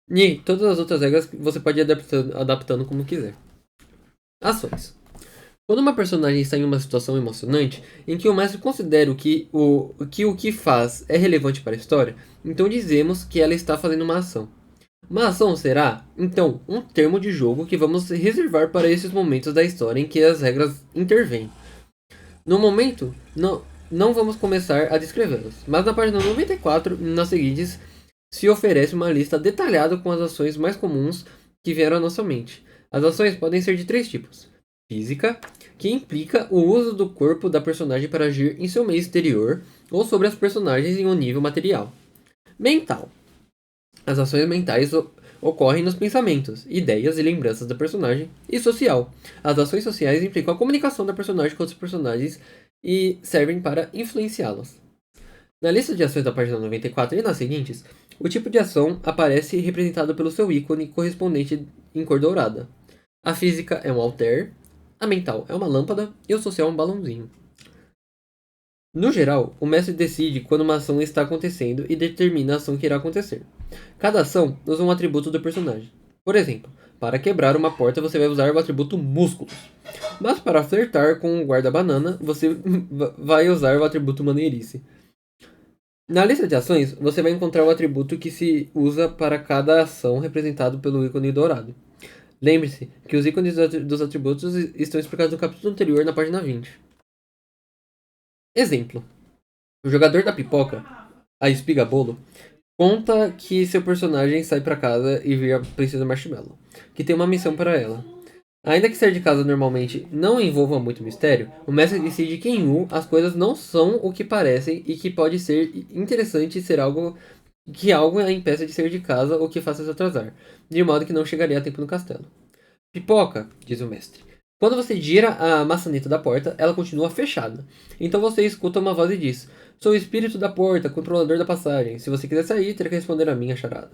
E todas as outras regras você pode ir adaptando como quiser. Ações. Quando uma personagem está em uma situação emocionante, em que o mestre considera que o que faz é relevante para a história, então dizemos que ela está fazendo uma ação. Uma ação será, então, um termo de jogo que vamos reservar para esses momentos da história em que as regras intervêm. No momento, não vamos começar a descrevê-las, mas na página 94 e nas seguintes se oferece uma lista detalhada com as ações mais comuns que vieram à nossa mente. As ações podem ser de 3 tipos. Física, que implica o uso do corpo da personagem para agir em seu meio exterior ou sobre as personagens em um nível material. Mental. As ações mentais ocorrem nos pensamentos, ideias e lembranças da personagem. E social. As ações sociais implicam a comunicação da personagem com outros personagens e servem para influenciá-los. Na lista de ações da página 94 e nas seguintes, o tipo de ação aparece representado pelo seu ícone correspondente em cor dourada. A física é um alter, a mental é uma lâmpada e o social é um balãozinho. No geral, o mestre decide quando uma ação está acontecendo e determina a ação que irá acontecer. Cada ação usa um atributo do personagem. Por exemplo, para quebrar uma porta você vai usar o atributo músculos. Mas para flertar com o guarda-banana, você vai usar o atributo maneirice. Na lista de ações, você vai encontrar o atributo que se usa para cada ação representado pelo ícone dourado. Lembre-se que os ícones dos atributos estão explicados no capítulo anterior na página 20. Exemplo. O jogador da pipoca, a espiga bolo, conta que seu personagem sai para casa e vê a princesa Marshmallow, que tem uma missão para ela. Ainda que sair de casa normalmente não envolva muito mistério, o mestre decide que em U as coisas não são o que parecem e que pode ser interessante ser algo a impeça de sair de casa ou que faça se atrasar, de modo que não chegaria a tempo no castelo. Pipoca, diz o mestre. Quando você gira a maçaneta da porta, ela continua fechada. Então você escuta uma voz e diz: "Sou o espírito da porta, controlador da passagem. Se você quiser sair, terá que responder a minha charada."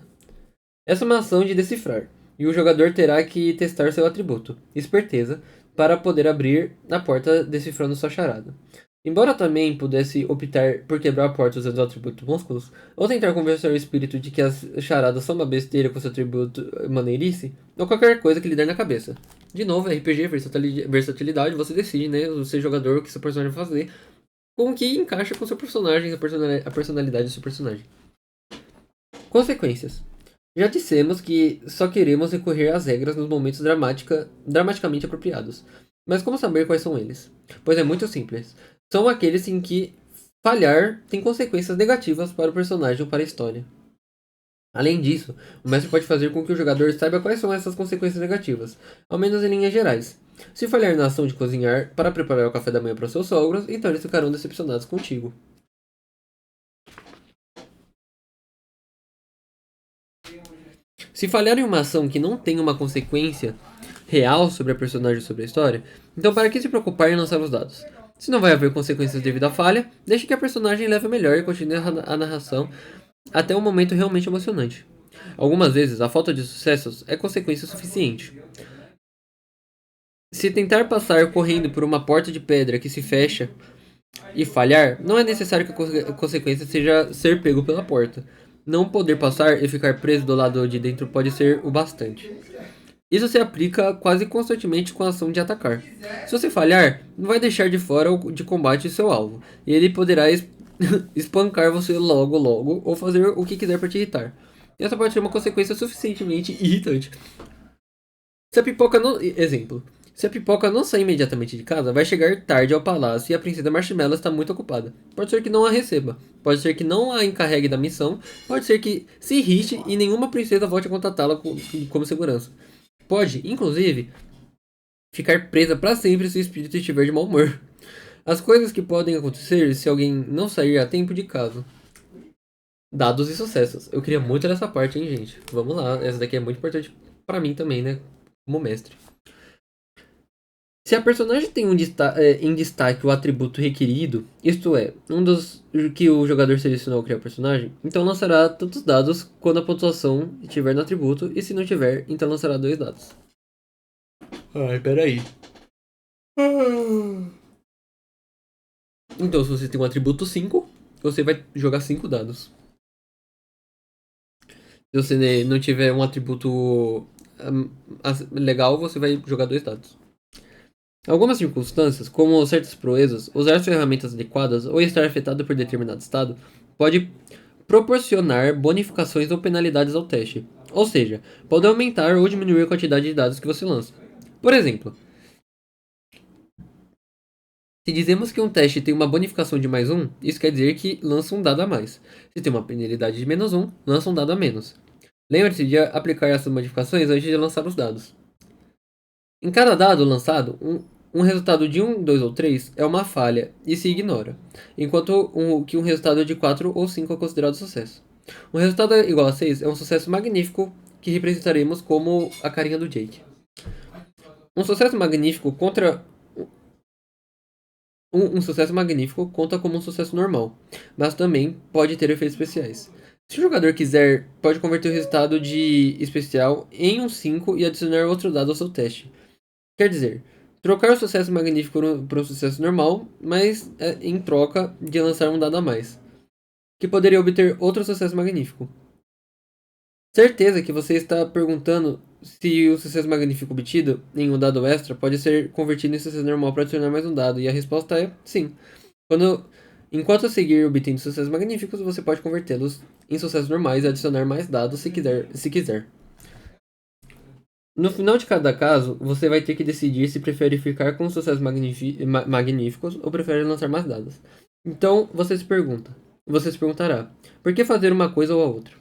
Essa é uma ação de decifrar, e o jogador terá que testar seu atributo, esperteza, para poder abrir a porta decifrando sua charada. Embora também pudesse optar por quebrar a porta usando o atributo músculos, ou tentar convencer o espírito de que as charadas são uma besteira com seu atributo maneirice, ou qualquer coisa que lhe der na cabeça. De novo, RPG, versatilidade, você decide, né, o seu jogador, o que seu personagem vai fazer, com o que encaixa com seu personagem, a personalidade do seu personagem. Consequências. Já dissemos que só queremos recorrer às regras nos momentos dramaticamente apropriados. Mas como saber quais são eles? Pois é muito simples. São aqueles em que falhar tem consequências negativas para o personagem ou para a história. Além disso, o mestre pode fazer com que o jogador saiba quais são essas consequências negativas, ao menos em linhas gerais. Se falhar na ação de cozinhar para preparar o café da manhã para os seus sogros, então eles ficarão decepcionados contigo. Se falhar em uma ação que não tem uma consequência real sobre a personagem ou sobre a história, então para que se preocupar em lançar os dados? Se não vai haver consequências devido à falha, deixe que a personagem leve melhor e continue a narração até um momento realmente emocionante. Algumas vezes, a falta de sucessos é consequência suficiente. Se tentar passar correndo por uma porta de pedra que se fecha e falhar, não é necessário que a consequência seja ser pego pela porta. Não poder passar e ficar preso do lado de dentro pode ser o bastante. Isso se aplica quase constantemente com a ação de atacar. Se você falhar, não vai deixar de fora de combate seu alvo, e ele poderá espancar você logo logo ou fazer o que quiser para te irritar. Essa pode ser uma consequência suficientemente irritante. Se a pipoca não. Exemplo. Se a pipoca não sair imediatamente de casa, vai chegar tarde ao palácio e a princesa Marshmallow está muito ocupada. Pode ser que não a receba, pode ser que não a encarregue da missão, pode ser que se irrite e nenhuma princesa volte a contatá-la como segurança. Pode, inclusive, ficar presa para sempre se o espírito estiver de mau humor. As coisas que podem acontecer se alguém não sair a tempo de casa. Dados e sucessos. Eu queria muito nessa parte, hein, gente. Vamos lá, essa daqui é muito importante para mim também, né? Como mestre. Se a personagem tem em destaque o atributo requerido, isto é, um dos que o jogador selecionou ao criar o personagem, então lançará tantos dados quando a pontuação estiver no atributo, e se não tiver, então lançará 2 dados. Ai, peraí. Então, se você tem um atributo 5, você vai jogar 5 dados. Se você não tiver um atributo legal, você vai jogar 2 dados. Algumas circunstâncias, como certas proezas, usar as ferramentas adequadas ou estar afetado por determinado estado, pode proporcionar bonificações ou penalidades ao teste. Ou seja, pode aumentar ou diminuir a quantidade de dados que você lança. Por exemplo, se dizemos que um teste tem uma bonificação de mais 1, isso quer dizer que lança um dado a mais. Se tem uma penalidade de menos 1, lança um dado a menos. Lembre-se de aplicar essas modificações antes de lançar os dados. Em cada dado lançado, um resultado de 1, 2 ou 3 é uma falha e se ignora, enquanto que um resultado de 4 ou 5 é considerado sucesso. Um resultado igual a 6 é um sucesso magnífico que representaremos como a carinha do Jake. Um sucesso magnífico contra um sucesso magnífico conta como um sucesso normal, mas também pode ter efeitos especiais. Se o jogador quiser, pode converter o resultado de especial em um 5 e adicionar outro dado ao seu teste. Quer dizer, trocar o sucesso magnífico por um sucesso normal, mas em troca de lançar um dado a mais, que poderia obter outro sucesso magnífico. Certeza que você está perguntando se o sucesso magnífico obtido em um dado extra pode ser convertido em sucesso normal para adicionar mais um dado, e a resposta é sim. Enquanto seguir obtendo sucessos magníficos, você pode convertê-los em sucessos normais e adicionar mais dados se quiser. No final de cada caso, você vai ter que decidir se prefere ficar com sucessos magníficos ou prefere lançar mais dados. Então, você se perguntará, por que fazer uma coisa ou a outra?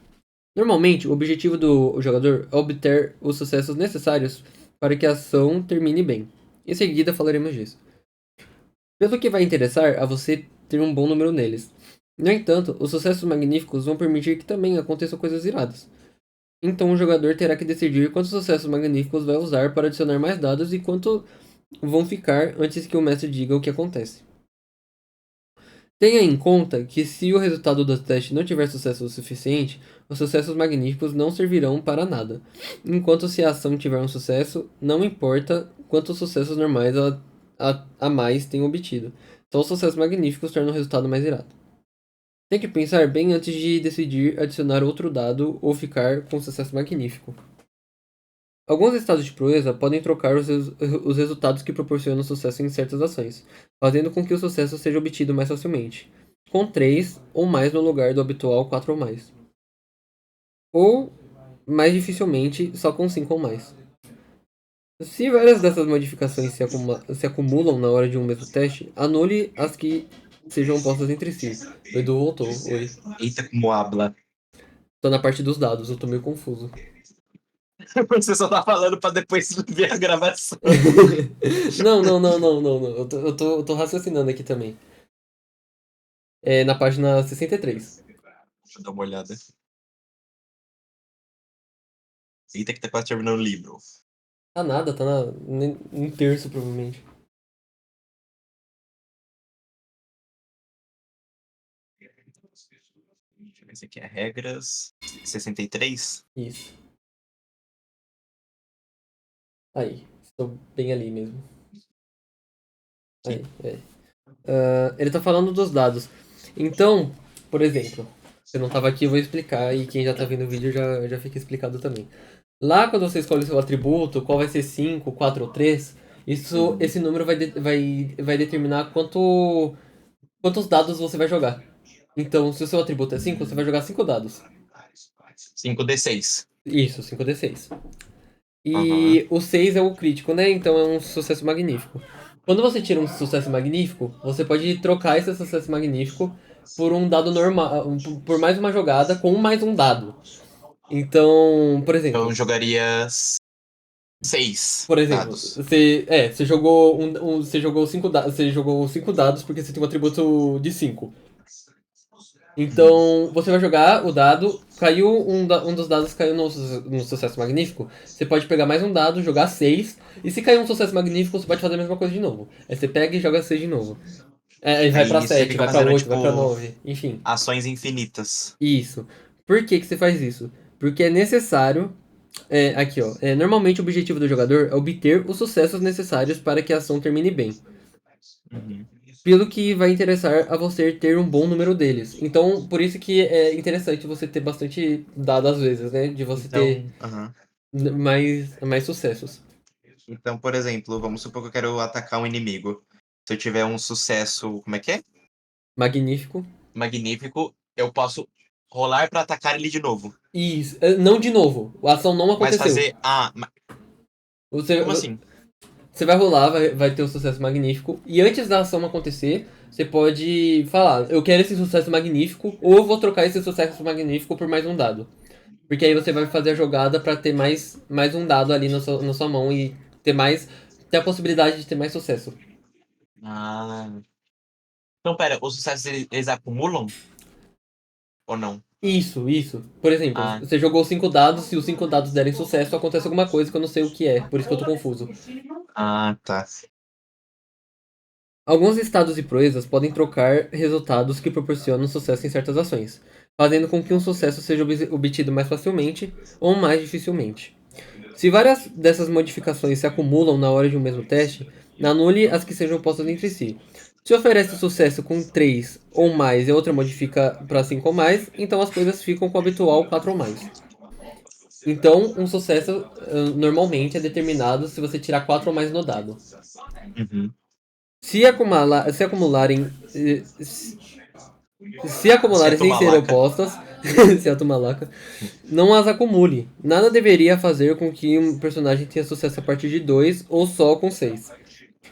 Normalmente, o objetivo do jogador é obter os sucessos necessários para que a ação termine bem. Em seguida, falaremos disso. Pelo que vai interessar a você ter um bom número neles. No entanto, os sucessos magníficos vão permitir que também aconteçam coisas iradas. Então o jogador terá que decidir quantos sucessos magníficos vai usar para adicionar mais dados e quanto vão ficar antes que o mestre diga o que acontece. Tenha em conta que se o resultado do teste não tiver sucesso o suficiente, os sucessos magníficos não servirão para nada. Enquanto se a ação tiver um sucesso, não importa quantos sucessos normais a mais tenha obtido. Só os sucessos magníficos tornam o resultado mais irado. Tem que pensar bem antes de decidir adicionar outro dado ou ficar com sucesso magnífico. Alguns estados de proeza podem trocar os resultados que proporcionam sucesso em certas ações, fazendo com que o sucesso seja obtido mais facilmente, com 3 ou mais no lugar do habitual 4 ou mais. Ou, mais dificilmente, só com 5 ou mais. Se várias dessas modificações se acumulam na hora de um mesmo teste, anule as que sejam opostas entre si. O Edu voltou, oi. Eita, como habla. Tô na parte dos dados, eu tô meio confuso. Você só tá falando pra depois ver a gravação. Não. Eu tô raciocinando aqui também. É na página 63. Deixa eu dar uma olhada. Eita, que tá quase terminando o livro. Tá nada, um terço provavelmente. Esse aqui é regras 63. Isso. Aí, estou bem ali mesmo. Aí, é. Ele tá falando dos dados. Então, por exemplo, se eu não tava aqui, eu vou explicar, e quem já tá vendo o vídeo já fica explicado também. Lá, quando você escolhe o seu atributo, qual vai ser 5, 4 ou 3, esse número vai determinar quantos dados você vai jogar. Então, se o seu atributo é 5, você vai jogar 5 dados. 5d6. Isso, 5d6. Aham. E o 6 é o crítico, né? Então é um sucesso magnífico. Quando você tira um sucesso magnífico, você pode trocar esse sucesso magnífico por um dado normal, por mais uma jogada com mais um dado. Então, por exemplo, Então jogaria 6 dados. você jogou você jogou 5 dados, você jogou 5 dados porque você tem um atributo de 5. Então, você vai jogar o dado, caiu um dos dados caiu no sucesso magnífico, você pode pegar mais um dado, jogar 6, e se cair um sucesso magnífico, você pode fazer a mesma coisa de novo. Aí você pega e joga 6 de novo. Aí vai Aí pra nisso você 7, fica vai pra fazendo, 8, vai pra tipo, 9, enfim. ações infinitas. Isso. Por que que você faz isso? Porque é necessário. Aqui, ó. Normalmente o objetivo do jogador é obter os sucessos necessários para que a ação termine bem. Uhum. Pelo que vai interessar a você ter um bom número deles. Então, por isso que é interessante você ter bastante dado às vezes, né? De você ter Aham. mais sucessos. Então, por exemplo, vamos supor que eu quero atacar um inimigo. Se eu tiver um sucesso, como é que é? Magnífico. Magnífico, eu posso rolar pra atacar ele de novo. Isso. Não de novo. A ação não Mas aconteceu. fazer. Você, Como assim? você vai rolar, vai ter um sucesso magnífico. E antes da ação acontecer, você pode falar: eu quero esse sucesso magnífico, ou eu vou trocar esse sucesso magnífico por mais um dado. Porque aí você vai fazer a jogada pra ter mais um dado ali na sua mão e ter a possibilidade de ter mais sucesso. Ah. Então, pera, os sucessos eles acumulam? Ou não? Isso. Por exemplo, Ah, você jogou 5 dados, se os 5 dados derem sucesso, acontece alguma coisa que eu não sei o que é, por isso que eu tô confuso. tá. Alguns estados e proezas podem trocar resultados que proporcionam sucesso em certas ações, fazendo com que um sucesso seja obtido mais facilmente ou mais dificilmente. Se várias dessas modificações se acumulam na hora de um mesmo teste, anule as que sejam opostas entre si. Se oferece sucesso com 3 ou mais e a outra modifica para 5 ou mais, então as coisas ficam com o habitual 4 ou mais. Então, um sucesso normalmente é determinado se você tirar 4 ou mais no dado. Uhum. Se acumularem. Se acumularem sem ser malaca. opostas, se a malaca, não as acumule. Nada deveria fazer com que um personagem tenha sucesso a partir de 2 ou só com 6.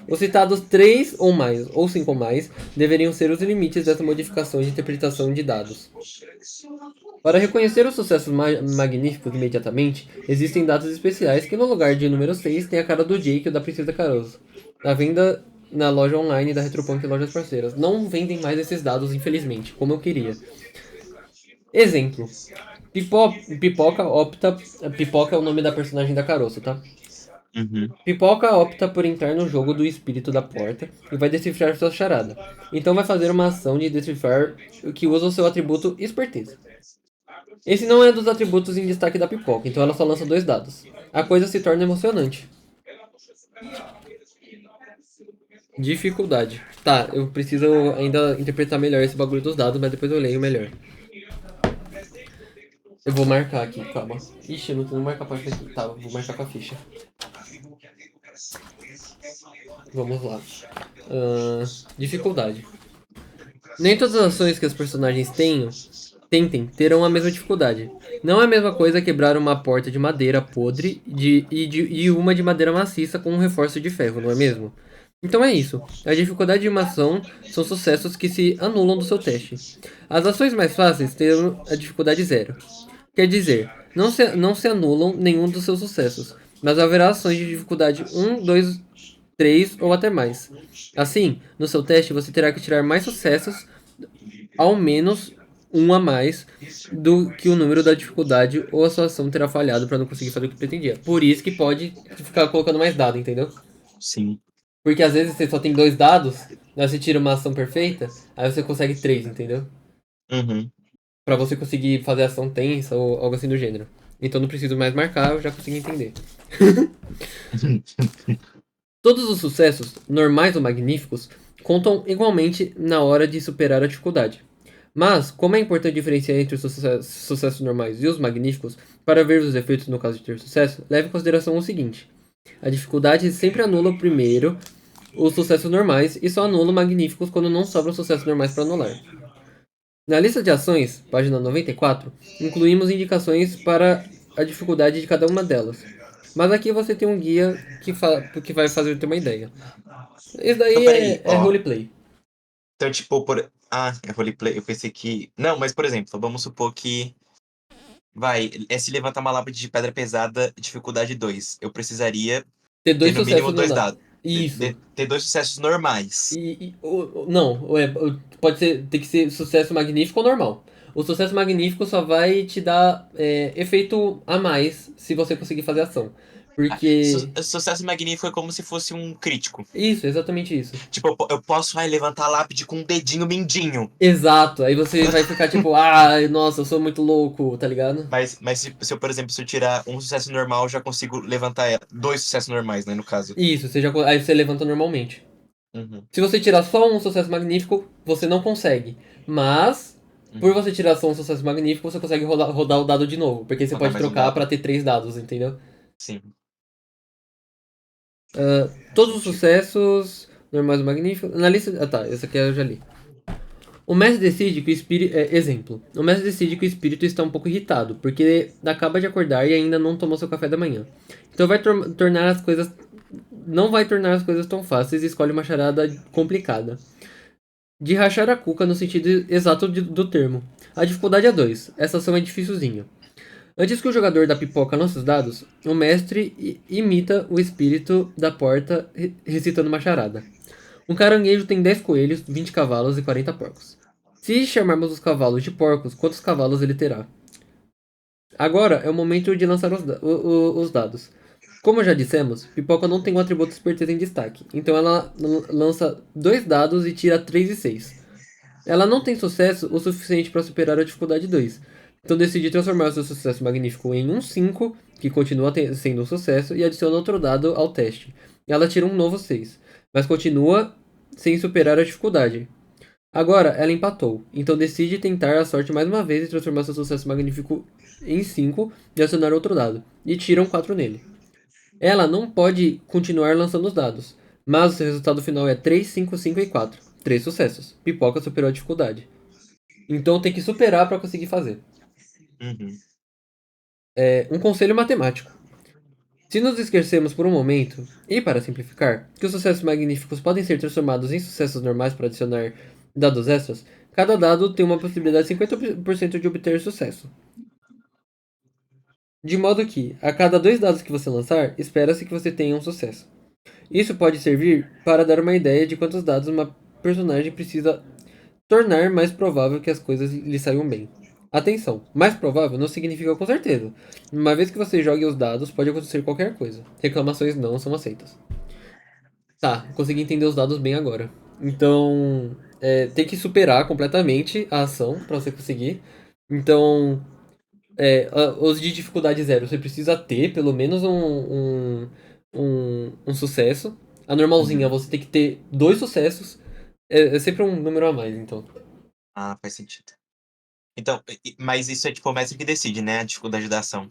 Os citados 3 ou mais, ou 5 ou mais, deveriam ser os limites dessa modificação de interpretação de dados. Para reconhecer os sucessos magníficos imediatamente, existem dados especiais que no lugar de número 6 tem a cara do Jake ou da Princesa Caroso. À venda na loja online da Retropunk e lojas parceiras. Não vendem mais esses dados, infelizmente, como eu queria. Exemplo. Pipoca é o nome da personagem da Caroço, tá? Uhum. Pipoca opta por entrar no jogo do espírito da porta e vai decifrar sua charada. Então vai fazer uma ação de decifrar que usa o seu atributo esperteza. Esse não é dos atributos em destaque da Pipoca, então ela só lança 2 dados. A coisa se torna emocionante. Dificuldade. Tá, eu preciso ainda interpretar melhor esse bagulho dos dados, mas depois eu leio melhor. Eu vou marcar aqui, calma. Ixi, eu não tenho marcar a página aqui. Tá, vou marcar com a ficha. Vamos lá. Dificuldade. Nem todas as ações que os personagens tentem terão a mesma dificuldade. Não é a mesma coisa quebrar uma porta de madeira podre e uma de madeira maciça com um reforço de ferro, não é mesmo? Então é isso. A dificuldade de uma ação são sucessos que se anulam do seu teste. As ações mais fáceis terão a dificuldade 0. Quer dizer, não se anulam nenhum dos seus sucessos, mas haverá ações de dificuldade 1, 2, 3 ou até mais. Assim, no seu teste você terá que tirar mais sucessos, ao menos um a mais, do que o número da dificuldade, ou a sua ação terá falhado para não conseguir fazer o que pretendia. Por isso que pode ficar colocando mais dado, entendeu? Sim. Porque às vezes você só tem 2 dados, aí você tira uma ação perfeita, aí você consegue 3, entendeu? Uhum. Pra você conseguir fazer ação tensa ou algo assim do gênero. Então não preciso mais marcar, eu já consegui entender. Todos os sucessos, normais ou magníficos, contam igualmente na hora de superar a dificuldade. Mas, como é importante diferenciar entre os sucessos normais e os magníficos, para ver os efeitos no caso de ter sucesso, leve em consideração o seguinte: a dificuldade sempre anula primeiro os sucessos normais e só anula magníficos quando não sobram sucessos normais para anular. Na lista de ações, página 94, incluímos indicações para a dificuldade de cada uma delas. Mas aqui você tem um guia que vai fazer ter uma ideia. Isso Então, daí peraí, é ó. roleplay. Então, tipo, Ah, é roleplay. Eu pensei que. Não, mas, por exemplo, vamos supor que. Vai, é se levantar uma lápide de pedra pesada, dificuldade 2. Eu precisaria Ter ter dois no mínimo sucessos não dois dá. dados. Isso. Ter dois sucessos normais. Não, pode ser, tem que ser sucesso magnífico ou normal. O sucesso magnífico só vai te dar efeito a mais se você conseguir fazer ação. Porque. Sucesso magnífico é como se fosse um crítico. Isso, exatamente isso. Tipo, eu posso levantar a lápide com um dedinho mindinho. Exato, aí você vai ficar tipo, ai, nossa, eu sou muito louco, tá ligado? Mas se eu, por exemplo, se eu tirar um sucesso normal, eu já consigo levantar dois sucessos normais, né, no caso. Isso, aí você levanta normalmente. Uhum, Se você tirar só um sucesso magnífico, você não consegue. Mas, por uhum. você tirar só um sucesso magnífico, você consegue rodar o dado de novo. Porque você Vou dar pode mais um trocar dado. pra ter 3 dados, entendeu? Sim. Faz Todos os sentido. sucessos normais e magníficos. Na lista. Ah tá, essa aqui eu já li. O mestre decide que o espírito. Exemplo. O mestre decide que o espírito está um pouco irritado, porque acaba de acordar e ainda não tomou seu café da manhã. Então vai tornar as coisas. Não vai tornar as coisas tão fáceis e escolhe uma charada complicada. De rachar a cuca no sentido exato do termo. A dificuldade é 2. Essa ação é dificilzinha. Antes que o jogador da pipoca lance os dados, o mestre imita o espírito da porta recitando uma charada. Um caranguejo tem 10 coelhos, 20 cavalos e 40 porcos. Se chamarmos os cavalos de porcos, quantos cavalos ele terá? Agora é o momento de lançar os dados. Como já dissemos, Pipoca não tem o atributo esperteza em destaque, então ela lança 2 dados e tira 3 e 6. Ela não tem sucesso o suficiente para superar a dificuldade 2, então decide transformar seu sucesso magnífico em um 5, que continua sendo um sucesso, e adiciona outro dado ao teste. Ela tira um novo 6, mas continua sem superar a dificuldade. Agora ela empatou, então decide tentar a sorte mais uma vez e transformar seu sucesso magnífico em 5 e adicionar outro dado, e tira um 4 nele. Ela não pode continuar lançando os dados, mas o seu resultado final é 3, 5, 5 e 4. 3 sucessos. Pipoca superou a dificuldade. Então tem que superar para conseguir fazer. Uhum. Um conselho matemático. Se nos esquecermos por um momento, e para simplificar, que os sucessos magníficos podem ser transformados em sucessos normais para adicionar dados extras, cada dado tem uma possibilidade de 50% de obter sucesso. De modo que, a cada 2 dados que você lançar, espera-se que você tenha um sucesso. Isso pode servir para dar uma ideia de quantos dados uma personagem precisa tornar mais provável que as coisas lhe saiam bem. Atenção, mais provável não significa com certeza. Uma vez que você jogue os dados, pode acontecer qualquer coisa. Reclamações não são aceitas. Tá, consegui entender os dados bem agora. Então, tem que superar completamente a ação para você conseguir. Então, os de dificuldade zero, você precisa ter pelo menos um sucesso. A normalzinha, Uhum. você tem que ter 2 sucessos. É sempre um número a mais, então. Ah, faz sentido. Então, mas isso é tipo o mestre que decide, né? A dificuldade da ação.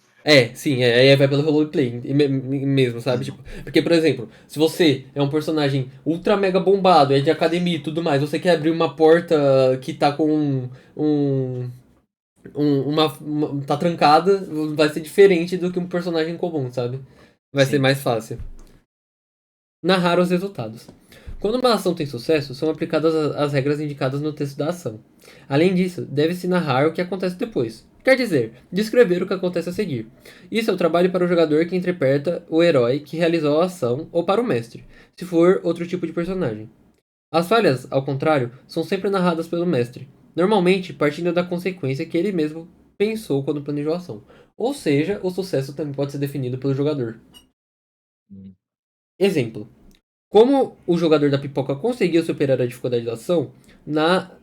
Sim, aí vai pelo roleplay mesmo, sabe? Uhum. Tipo, porque, por exemplo, se você é um personagem ultra mega bombado, é de academia e tudo mais, você quer abrir uma porta que tá com tá trancada, vai ser diferente do que um personagem comum, sabe? Vai ser Sim. mais fácil. Narrar os resultados. Quando uma ação tem sucesso, são aplicadas as regras indicadas no texto da ação. Além disso, deve-se narrar o que acontece depois. Quer dizer, descrever o que acontece a seguir. Isso é o trabalho para o jogador que interpreta o herói que realizou a ação ou para o mestre, se for outro tipo de personagem. As falhas, ao contrário, são sempre narradas pelo mestre, normalmente partindo da consequência que ele mesmo pensou quando planejou a ação. Ou seja, o sucesso também pode ser definido pelo jogador. Hum. Exemplo. Como o jogador da pipoca conseguiu superar a dificuldade da ação,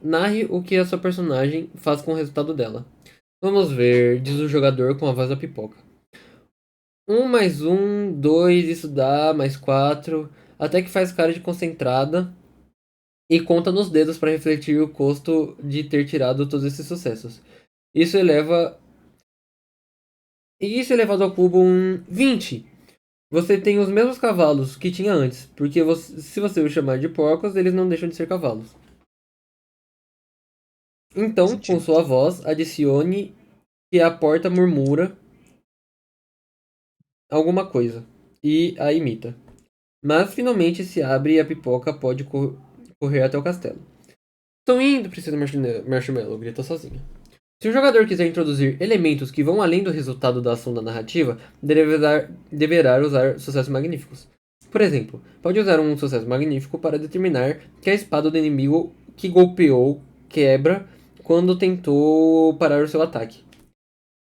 narre o que a sua personagem faz com o resultado dela. Vamos ver, diz o jogador com a voz da pipoca. 1 mais 1, 2, isso dá, mais 4, até que faz cara de concentrada e conta nos dedos para refletir o custo de ter tirado todos esses sucessos. Isso elevado ao cubo um 20. Você tem os mesmos cavalos que tinha antes, porque se você os chamar de porcos, eles não deixam de ser cavalos. Faz Então, com sentido. sua voz, adicione que a porta murmura alguma coisa e a imita. Mas finalmente se abre e a pipoca pode correr até o castelo. Estou indo, Princesa Marshmallow, grita sozinha. Se o jogador quiser introduzir elementos que vão além do resultado da ação da narrativa, deverá usar sucessos magníficos. Por exemplo, pode usar um sucesso magnífico para determinar que a espada do inimigo que golpeou quebra quando tentou parar o seu ataque.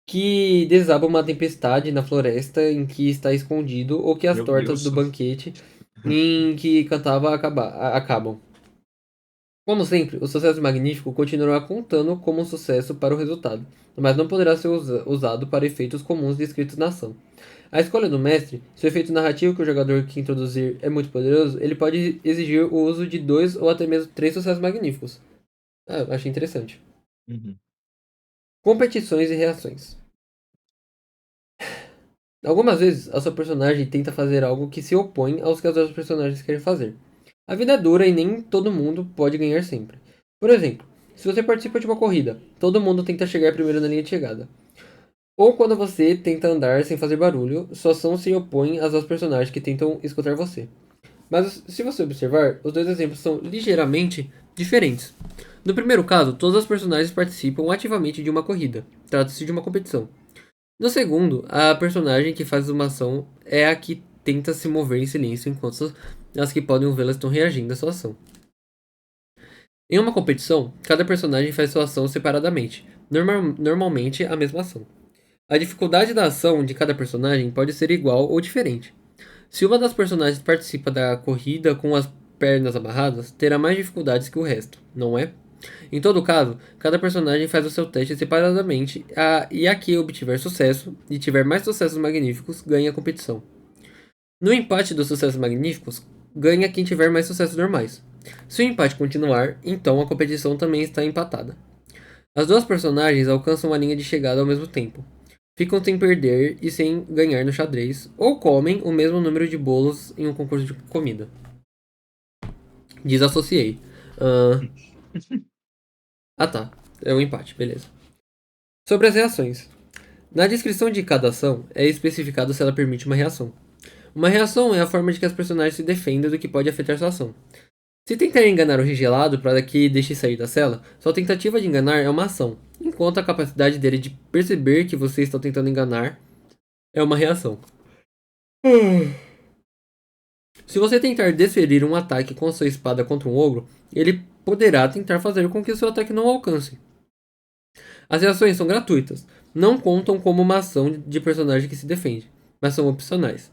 Que desaba uma tempestade na floresta em que está escondido, ou que as Meu tortas Deus. do banquete em que cantava acabam. Como sempre, o sucesso magnífico continuará contando como um sucesso para o resultado, mas não poderá ser usado para efeitos comuns descritos na ação. A escolha do mestre, se o efeito narrativo que o jogador que introduzir é muito poderoso, ele pode exigir o uso de 2 ou até mesmo 3 sucessos magníficos. Ah, achei interessante. Uhum. Competições e reações. Algumas vezes, a sua personagem tenta fazer algo que se opõe aos que as outras personagens querem fazer. A vida é dura e nem todo mundo pode ganhar sempre. Por exemplo, se você participa de uma corrida, todo mundo tenta chegar primeiro na linha de chegada. Ou quando você tenta andar sem fazer barulho, sua ação se opõe às das personagens que tentam escutar você. Mas se você observar, os dois exemplos são ligeiramente diferentes. No primeiro caso, todos os personagens participam ativamente de uma corrida. Trata-se de uma competição. No segundo, a personagem que faz uma ação é a que tenta se mover em silêncio enquanto as que podem vê-la estão reagindo à sua ação. Em uma competição, cada personagem faz sua ação separadamente, normalmente a mesma ação. A dificuldade da ação de cada personagem pode ser igual ou diferente. Se uma das personagens participa da corrida com as pernas amarradas, terá mais dificuldades que o resto, não é? Em todo caso, cada personagem faz o seu teste separadamente e a que obtiver sucesso e tiver mais sucessos magníficos ganha a competição. No empate dos sucessos magníficos, ganha quem tiver mais sucessos normais. Se o empate continuar, então a competição também está empatada. As duas personagens alcançam a linha de chegada ao mesmo tempo. Ficam sem perder e sem ganhar no xadrez, ou comem o mesmo número de bolos em um concurso de comida. Desassociei. Tá. É um empate, beleza. Sobre as reações. Na descrição de cada ação, é especificado se ela permite uma reação. Uma reação é a forma de que as personagens se defendem do que pode afetar sua ação. Se tentar enganar o regelado para que deixe sair da cela, sua tentativa de enganar é uma ação, enquanto a capacidade dele de perceber que você está tentando enganar é uma reação. Se você tentar desferir um ataque com sua espada contra um ogro, ele poderá tentar fazer com que seu ataque não alcance. As reações são gratuitas, não contam como uma ação de personagem que se defende, mas são opcionais.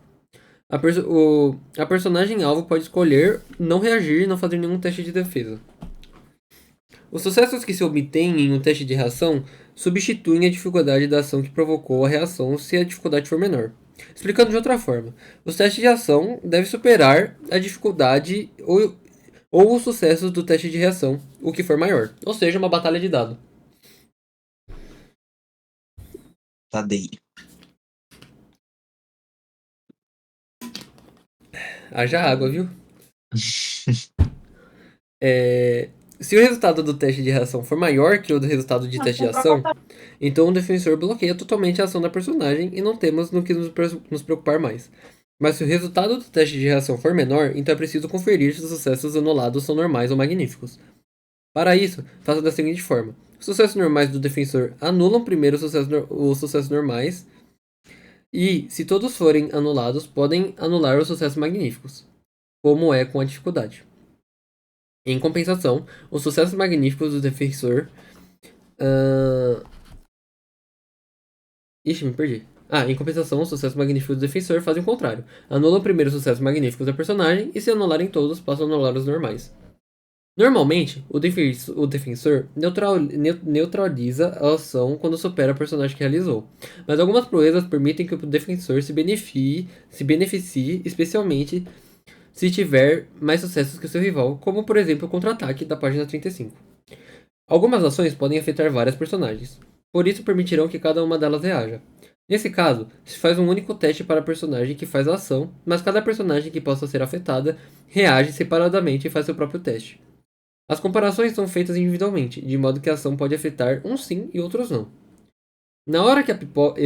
A personagem alvo pode escolher não reagir e não fazer nenhum teste de defesa. Os sucessos que se obtêm em um teste de reação substituem a dificuldade da ação que provocou a reação se a dificuldade for menor. Explicando de outra forma, os testes de ação devem superar a dificuldade ou os sucessos do teste de reação, o que for maior. Ou seja, uma batalha de dado. Tadei. Haja água, viu? Se o resultado do teste de reação for maior que o do resultado de teste de ação, então o defensor bloqueia totalmente a ação da personagem e não temos no que nos preocupar mais. Mas se o resultado do teste de reação for menor, então é preciso conferir se os sucessos anulados são normais ou magníficos. Para isso, faça da seguinte forma: os sucessos normais do defensor anulam primeiro os sucessos normais, e, se todos forem anulados, podem anular os sucessos magníficos, como é com a dificuldade. Em compensação, os sucessos magníficos do defensor. Ixi, me perdi. Em compensação, os sucessos magníficos do defensor fazem o contrário. Anulam primeiro os sucessos magníficos da personagem e, se anularem todos, passam a anular os normais. Normalmente, o defensor neutraliza a ação quando supera a personagem que realizou, mas algumas proezas permitem que o defensor se beneficie, especialmente se tiver mais sucessos que o seu rival, como por exemplo o contra-ataque da página 35. Algumas ações podem afetar várias personagens, por isso permitirão que cada uma delas reaja. Nesse caso, se faz um único teste para a personagem que faz a ação, mas cada personagem que possa ser afetada reage separadamente e faz seu próprio teste. As comparações são feitas individualmente, de modo que a ação pode afetar uns sim e outros não. Na hora que a pipoca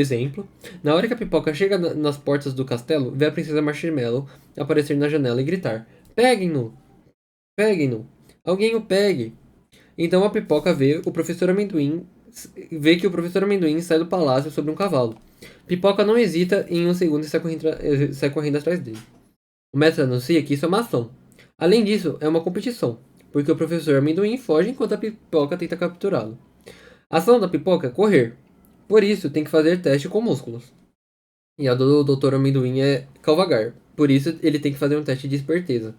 chega nas portas do castelo, vê a princesa Marshmallow aparecer na janela e gritar: Peguem-no! Peguem-no! Alguém o pegue! Então a pipoca vê que o professor Amendoim sai do palácio sobre um cavalo. Pipoca não hesita em um segundo e sai correndo atrás dele. O mestre anuncia que isso é uma ação. Além disso, é uma competição, porque o professor Amendoim foge enquanto a pipoca tenta capturá-lo. A ação da pipoca é correr. Por isso, tem que fazer teste com músculos. E a do Dr. Amendoim é cavalgar. Por isso, ele tem que fazer um teste de esperteza.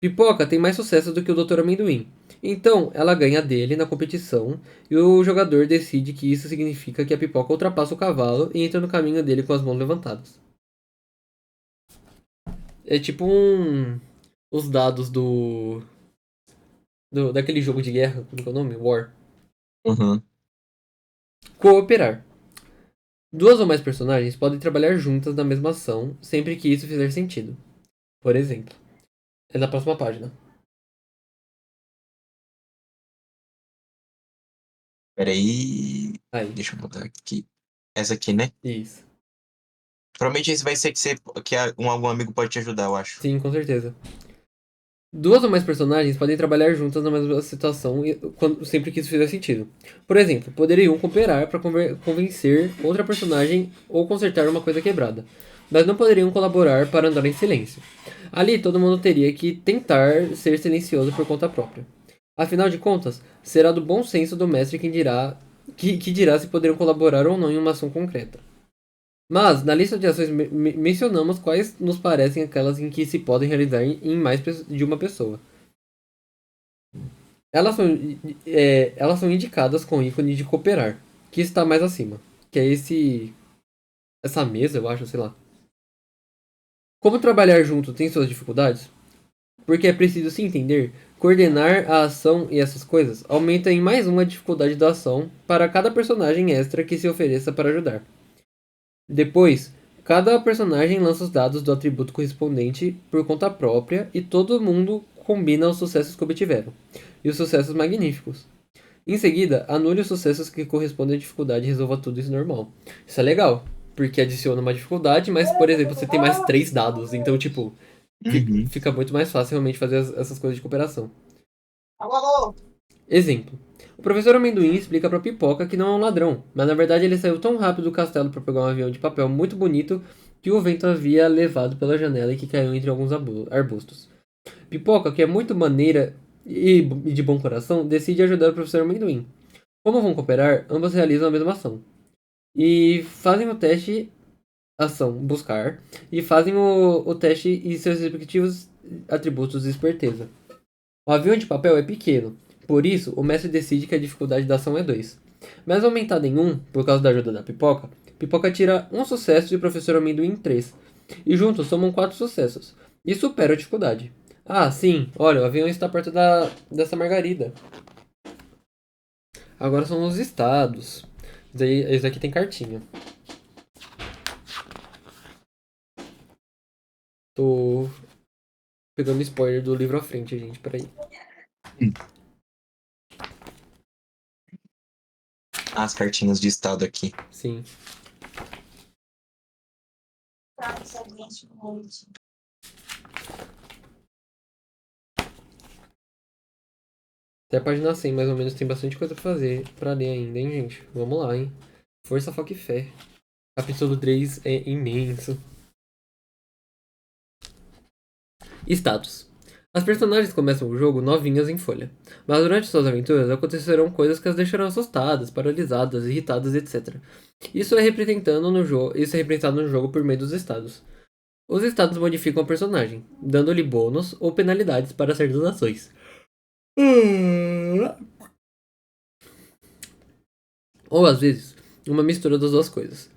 Pipoca tem mais sucesso do que o Dr. Amendoim. Então, ela ganha dele na competição e o jogador decide que isso significa que a pipoca ultrapassa o cavalo e entra no caminho dele com as mãos levantadas. É tipo os dados daquele jogo de guerra, como é o nome? War. Uhum. Cooperar. Duas ou mais personagens podem trabalhar juntas na mesma ação, sempre que isso fizer sentido. Por exemplo, é na próxima página. Peraí. Aí, Deixa eu botar aqui. Essa aqui, né? isso. Provavelmente esse vai ser que algum amigo pode te ajudar, eu acho. Sim, com certeza. Duas ou mais personagens podem trabalhar juntas na mesma situação sempre que isso fizer sentido. Por exemplo, poderiam cooperar para convencer outra personagem ou consertar uma coisa quebrada, mas não poderiam colaborar para andar em silêncio. Ali, todo mundo teria que tentar ser silencioso por conta própria. Afinal de contas, será do bom senso do mestre que dirá se poderiam colaborar ou não em uma ação concreta. Mas, na lista de ações, mencionamos quais nos parecem aquelas em que se podem realizar em mais de uma pessoa. Elas são indicadas com o ícone de cooperar, que está mais acima, que é essa mesa, eu acho, sei lá. Como trabalhar junto tem suas dificuldades? Porque é preciso se entender, coordenar a ação e essas coisas aumenta em mais uma dificuldade da ação para cada personagem extra que se ofereça para ajudar. Depois, cada personagem lança os dados do atributo correspondente por conta própria e todo mundo combina os sucessos que obtiveram, e os sucessos magníficos. Em seguida, anule os sucessos que correspondem à dificuldade e resolva tudo isso normal. Isso é legal, porque adiciona uma dificuldade, mas, por exemplo, você tem mais 3 dados, então, tipo, Uhum. fica muito mais fácil realmente fazer essas coisas de cooperação. Exemplo. O professor Amendoim explica pra Pipoca que não é um ladrão, mas na verdade ele saiu tão rápido do castelo para pegar um avião de papel muito bonito que o vento havia levado pela janela e que caiu entre alguns arbustos. Pipoca, que é muito maneira e de bom coração, decide ajudar o professor Amendoim. Como vão cooperar, ambas realizam a mesma ação. E fazem o teste ação buscar e fazem o teste e seus respectivos atributos de esperteza. O avião de papel é pequeno, por isso o mestre decide que a dificuldade da ação é 2. Mas aumentada em 1, por causa da ajuda da Pipoca, Pipoca tira um sucesso e o professor Amendoim 3. E juntos somam 4 sucessos. E supera a dificuldade. Ah, sim, olha, o avião está perto dessa margarida. Agora são os estados. Esse aqui tem cartinha. Tô pegando spoiler do livro à frente, gente, peraí. As cartinhas de estado aqui. Sim. Até a página 100, mais ou menos, tem bastante coisa pra fazer, pra ler ainda, hein, gente? Vamos lá, hein? Força, foco e fé. Capítulo 3 é imenso. Status. As personagens começam o jogo novinhas em folha, mas durante suas aventuras acontecerão coisas que as deixarão assustadas, paralisadas, irritadas, etc. Isso é representado no jogo por meio dos estados. Os estados modificam a personagem, dando-lhe bônus ou penalidades para certas ações. Ou às vezes, uma mistura das duas coisas.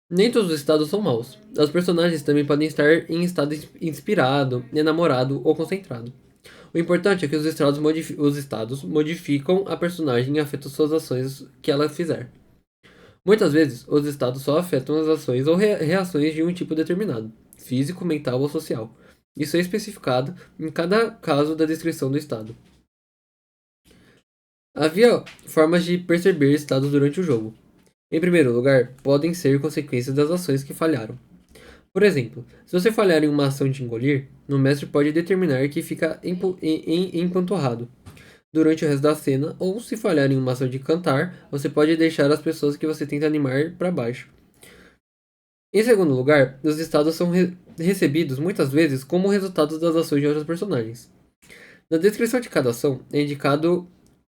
Nem todos os estados são maus. Os personagens também podem estar em estado inspirado, enamorado ou concentrado. O importante é que os estados modificam a personagem e afetam suas ações que ela fizer. Muitas vezes, os estados só afetam as ações ou reações de um tipo determinado, físico, mental ou social. Isso é especificado em cada caso da descrição do estado. Havia formas de perceber estados durante o jogo. Em primeiro lugar, podem ser consequências das ações que falharam. Por exemplo, se você falhar em uma ação de engolir, o mestre pode determinar que fica empanturrado durante o resto da cena, ou se falhar em uma ação de cantar, você pode deixar as pessoas que você tenta animar para baixo. Em segundo lugar, os estados são recebidos muitas vezes como resultado das ações de outros personagens. Na descrição de cada ação é indicado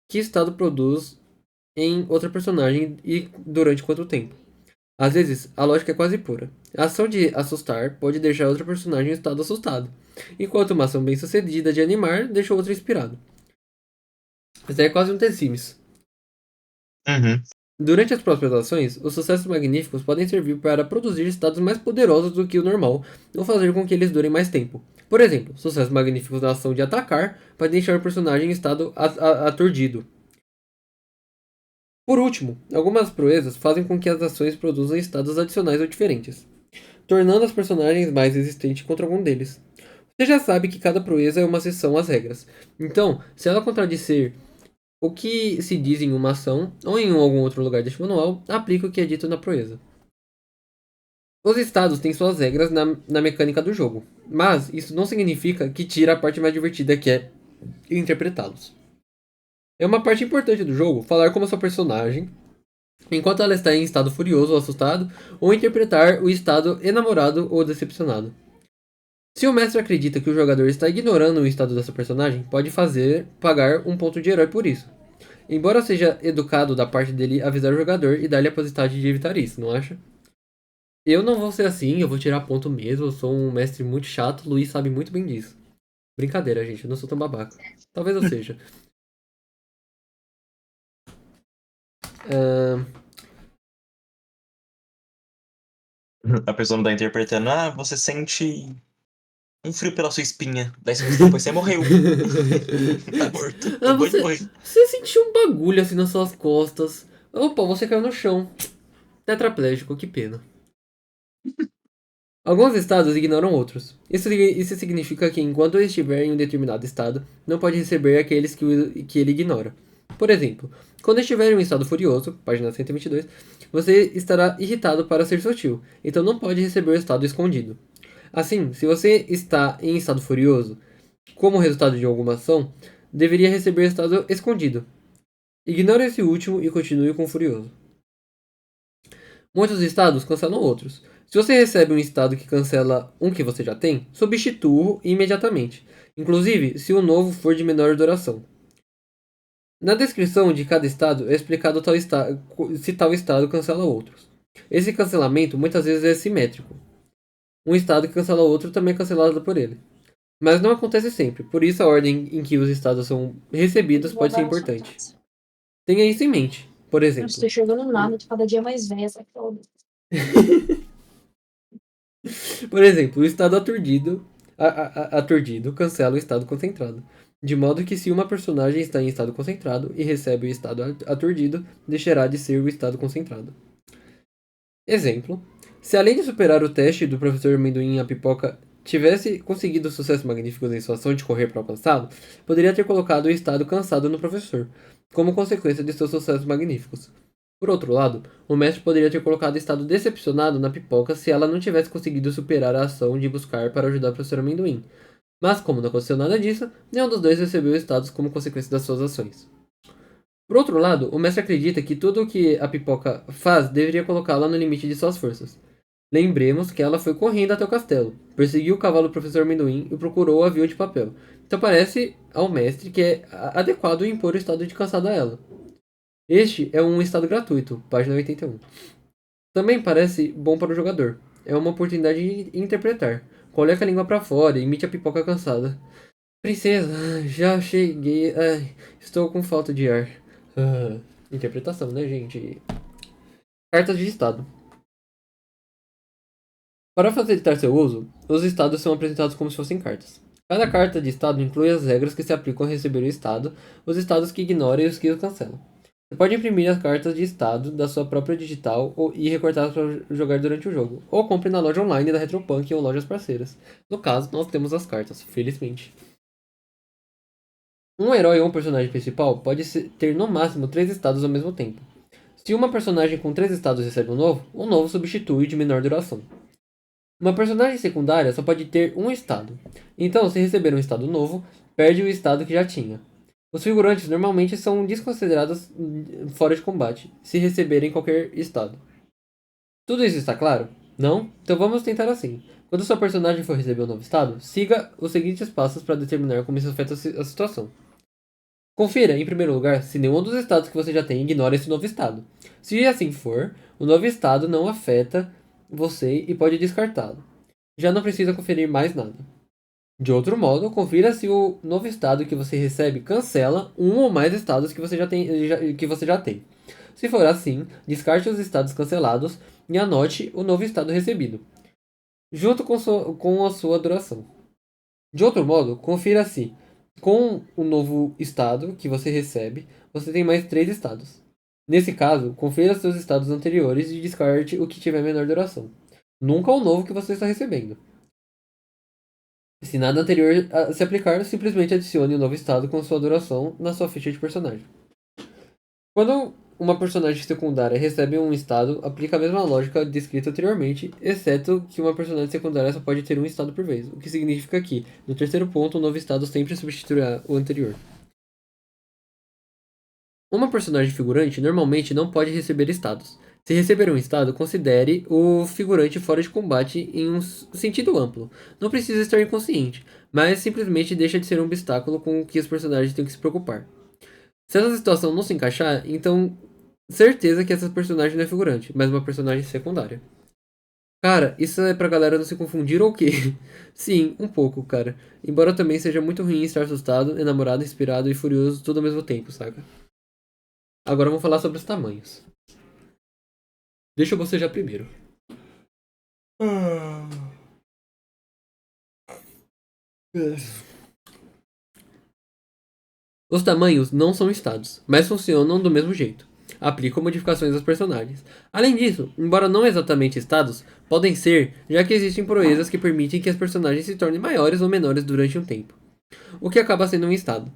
que estado produz em outra personagem e durante quanto tempo. Às vezes, a lógica é quase pura. A ação de assustar pode deixar outro personagem em estado assustado, enquanto uma ação bem sucedida de animar deixa outro inspirado. Isso é quase um The Sims. Uhum. Durante as próximas ações, os sucessos magníficos podem servir para produzir estados mais poderosos do que o normal, ou fazer com que eles durem mais tempo. Por exemplo, sucessos magníficos na ação de atacar podem deixar o personagem em estado aturdido. Por último, algumas proezas fazem com que as ações produzam estados adicionais ou diferentes, tornando as personagens mais resistentes contra algum deles. Você já sabe que cada proeza é uma exceção às regras, então, se ela contradizer o que se diz em uma ação ou em algum outro lugar deste manual, aplica o que é dito na proeza. Os estados têm suas regras na mecânica do jogo, mas isso não significa que tira a parte mais divertida, que é interpretá-los. É uma parte importante do jogo falar como sua personagem, enquanto ela está em estado furioso ou assustado, ou interpretar o estado enamorado ou decepcionado. Se o mestre acredita que o jogador está ignorando o estado dessa personagem, pode pagar um ponto de herói por isso. Embora seja educado da parte dele avisar o jogador e dar-lhe a possibilidade de evitar isso, não acha? Eu não vou ser assim, eu vou tirar ponto mesmo, eu sou um mestre muito chato, o Luiz sabe muito bem disso. Brincadeira, gente, eu não sou tão babaca. Talvez eu seja. A pessoa não tá interpretando, você sente um frio pela sua espinha. Daí depois você morreu. Tá morto. Acabou de morrer. Você sentiu um bagulho assim nas suas costas. Opa, você caiu no chão. Tetraplégico, que pena. Alguns estados ignoram outros. Isso significa que enquanto ele estiver em um determinado estado, não pode receber aqueles que ele ignora. Por exemplo, quando estiver em um estado furioso, página 122, você estará irritado para ser sutil, então não pode receber o estado escondido. Assim, se você está em estado furioso, como resultado de alguma ação, deveria receber o estado escondido. Ignore esse último e continue com o furioso. Muitos estados cancelam outros. Se você recebe um estado que cancela um que você já tem, substitua-o imediatamente, inclusive se o novo for de menor duração. Na descrição de cada estado é explicado se tal estado cancela outros. Esse cancelamento muitas vezes é simétrico. Um estado que cancela outro também é cancelado por ele. Mas não acontece sempre, por isso a ordem em que os estados são recebidos pode ser importante. Tenha isso em mente. Por Eu exemplo, estou chegando nada de cada dia mais velha, essa foda. o estado aturdido cancela o estado concentrado. De modo que se uma personagem está em estado concentrado e recebe o estado aturdido, deixará de ser o estado concentrado. Exemplo: se além de superar o teste do professor Amendoim, a Pipoca tivesse conseguido sucesso magnífico em sua ação de correr para alcançá-lo, poderia ter colocado o estado cansado no professor, como consequência de seus sucessos magníficos. Por outro lado, o mestre poderia ter colocado o estado decepcionado na Pipoca se ela não tivesse conseguido superar a ação de buscar para ajudar o professor Amendoim. Mas, como não aconteceu nada disso, nenhum dos dois recebeu estados como consequência das suas ações. Por outro lado, o mestre acredita que tudo o que a Pipoca faz deveria colocá-la no limite de suas forças. Lembremos que ela foi correndo até o castelo, perseguiu o cavalo do professor Amendoim e procurou o avião de papel. Então parece ao mestre que é adequado impor o estado de cansado a ela. Este é um estado gratuito, página 81. Também parece bom para o jogador. É uma oportunidade de interpretar. Coloque a língua para fora e imite a pipoca cansada. Princesa, já cheguei. Ai, estou com falta de ar. Interpretação, né, gente? Cartas de estado. Para facilitar seu uso, os estados são apresentados como se fossem cartas. Cada carta de estado inclui as regras que se aplicam a receber o estado, os estados que ignoram e os que os cancelam. Você pode imprimir as cartas de estado da sua própria digital e recortá-las para jogar durante o jogo, ou compre na loja online da Retropunk ou lojas parceiras. No caso, nós temos as cartas, felizmente. Um herói ou um personagem principal pode ter no máximo 3 estados ao mesmo tempo. Se uma personagem com 3 estados recebe um novo substitui de menor duração. Uma personagem secundária só pode ter um estado. Então, se receber um estado novo, perde o estado que já tinha. Os figurantes normalmente são desconsiderados fora de combate, se receberem qualquer estado. Tudo isso está claro? Não? Então vamos tentar assim. Quando seu personagem for receber um novo estado, siga os seguintes passos para determinar como isso afeta a situação. Confira, em primeiro lugar, se nenhum dos estados que você já tem ignora esse novo estado. Se assim for, o novo estado não afeta você e pode descartá-lo. Já não precisa conferir mais nada. De outro modo, confira se o novo estado que você recebe cancela um ou mais estados que você já tem. Se for assim, descarte os estados cancelados e anote o novo estado recebido, junto com a sua duração. De outro modo, confira se, com o novo estado que você recebe, você tem mais 3 estados. Nesse caso, confira seus estados anteriores e descarte o que tiver menor duração. Nunca o novo que você está recebendo. Se nada anterior se aplicar, simplesmente adicione o novo estado com sua duração na sua ficha de personagem. Quando uma personagem secundária recebe um estado, aplica a mesma lógica descrita anteriormente, exceto que uma personagem secundária só pode ter um estado por vez, o que significa que, no terceiro ponto, o novo estado sempre substituirá o anterior. Uma personagem figurante normalmente não pode receber estados. Se receber um estado, considere o figurante fora de combate em um sentido amplo. Não precisa estar inconsciente, mas simplesmente deixa de ser um obstáculo com o que os personagens têm que se preocupar. Se essa situação não se encaixar, então certeza que essa personagem não é figurante, mas uma personagem secundária. Cara, isso é pra galera não se confundir ou o quê? Sim, um pouco, cara. Embora também seja muito ruim estar assustado, enamorado, inspirado e furioso tudo ao mesmo tempo, saca? Agora vamos falar sobre os tamanhos. Deixa eu bocejar primeiro. Os tamanhos não são estados, mas funcionam do mesmo jeito. Aplicam modificações aos personagens. Além disso, embora não exatamente estados, podem ser, já que existem proezas que permitem que as personagens se tornem maiores ou menores durante um tempo, o que acaba sendo um estado.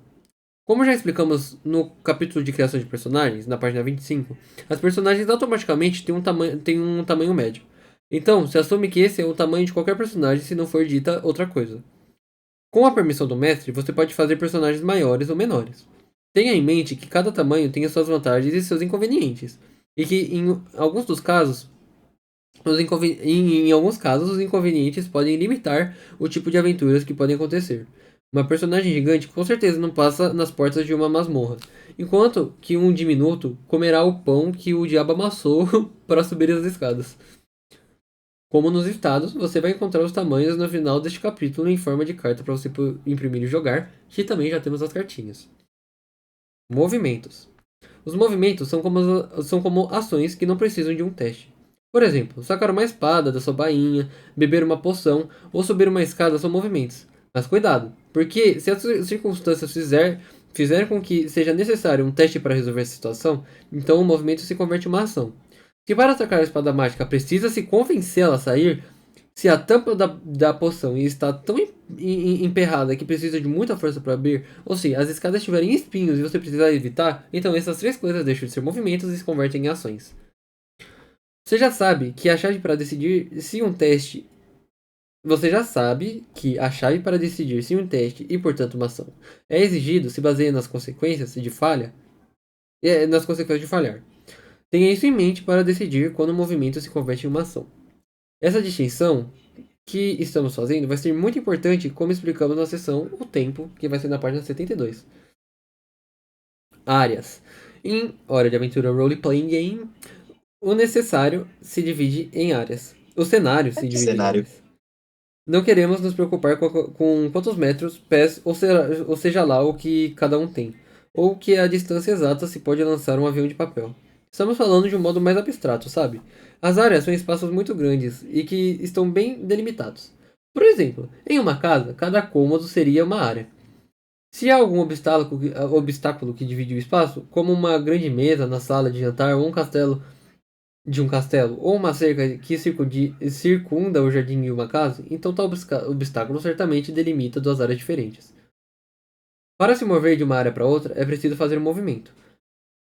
Como já explicamos no capítulo de criação de personagens, na página 25, as personagens automaticamente têm um tamanho médio. Então, se assume que esse é o tamanho de qualquer personagem se não for dita outra coisa. Com a permissão do mestre, você pode fazer personagens maiores ou menores. Tenha em mente que cada tamanho tem as suas vantagens e seus inconvenientes, e que em alguns dos casos, em alguns casos, os inconvenientes podem limitar o tipo de aventuras que podem acontecer. Uma personagem gigante com certeza não passa nas portas de uma masmorra, enquanto que um diminuto comerá o pão que o diabo amassou para subir as escadas. Como nos estados, você vai encontrar os tamanhos no final deste capítulo em forma de carta para você imprimir e jogar, que também já temos as cartinhas. Movimentos. Os movimentos são como ações que não precisam de um teste. Por exemplo, sacar uma espada da sua bainha, beber uma poção ou subir uma escada são movimentos. Mas cuidado, porque se as circunstâncias fizer com que seja necessário um teste para resolver essa situação, então o movimento se converte em uma ação. Se para sacar a espada mágica precisa se convencê-la a sair, se a tampa da poção está tão emperrada que precisa de muita força para abrir, ou se as escadas tiverem espinhos e você precisar evitar, então essas 3 coisas deixam de ser movimentos e se convertem em ações. Você já sabe que a chave para decidir se um teste e, portanto, uma ação é exigido se baseia nas consequências de falhar. Tenha isso em mente para decidir quando o movimento se converte em uma ação. Essa distinção que estamos fazendo vai ser muito importante, como explicamos na seção O Tempo, que vai ser na página 72. Áreas. Em Hora de Aventura Role Playing Game, o necessário se divide em áreas. O cenário se divide Cenário. em áreas. Não queremos nos preocupar com quantos metros, pés, ou seja lá o que cada um tem, ou que a distância exata se pode lançar um avião de papel. Estamos falando de um modo mais abstrato, sabe? As áreas são espaços muito grandes e que estão bem delimitados. Por exemplo, em uma casa, cada cômodo seria uma área. Se há algum obstáculo que divide o espaço, como uma grande mesa na sala de jantar ou um castelo, ou uma cerca que circunda o jardim de uma casa, então tal obstáculo certamente delimita duas áreas diferentes. Para se mover de uma área para outra, é preciso fazer um movimento.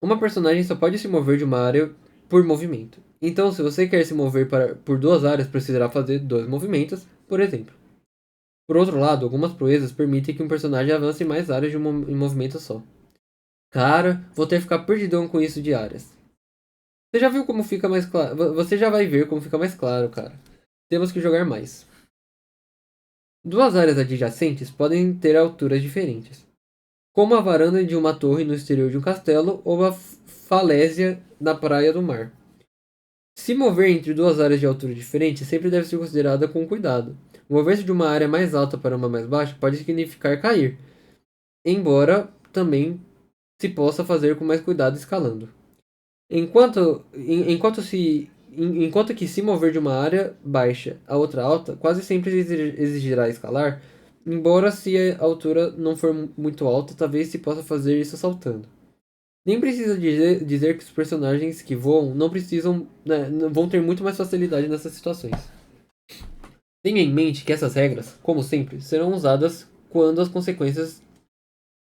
Uma personagem só pode se mover de uma área por movimento. Então, se você quer se mover por duas áreas, precisará fazer dois movimentos, por exemplo. Por outro lado, algumas proezas permitem que um personagem avance em mais áreas em movimento só. Cara, vou ter que ficar perdidão com isso de áreas. Você já viu como fica mais claro? Você já vai ver como fica mais claro, cara. Temos que jogar mais. Duas áreas adjacentes podem ter alturas diferentes, como a varanda de uma torre no exterior de um castelo ou a falésia na praia do mar. Se mover entre duas áreas de altura diferentes sempre deve ser considerada com cuidado. Mover-se de uma área mais alta para uma mais baixa pode significar cair, embora também se possa fazer com mais cuidado escalando. Enquanto que se mover de uma área baixa a outra alta, quase sempre exigirá escalar, embora se a altura não for muito alta, talvez se possa fazer isso saltando. Nem precisa dizer que os personagens que voam não precisam, né, vão ter muito mais facilidade nessas situações. Tenha em mente que essas regras, como sempre, serão usadas quando as consequências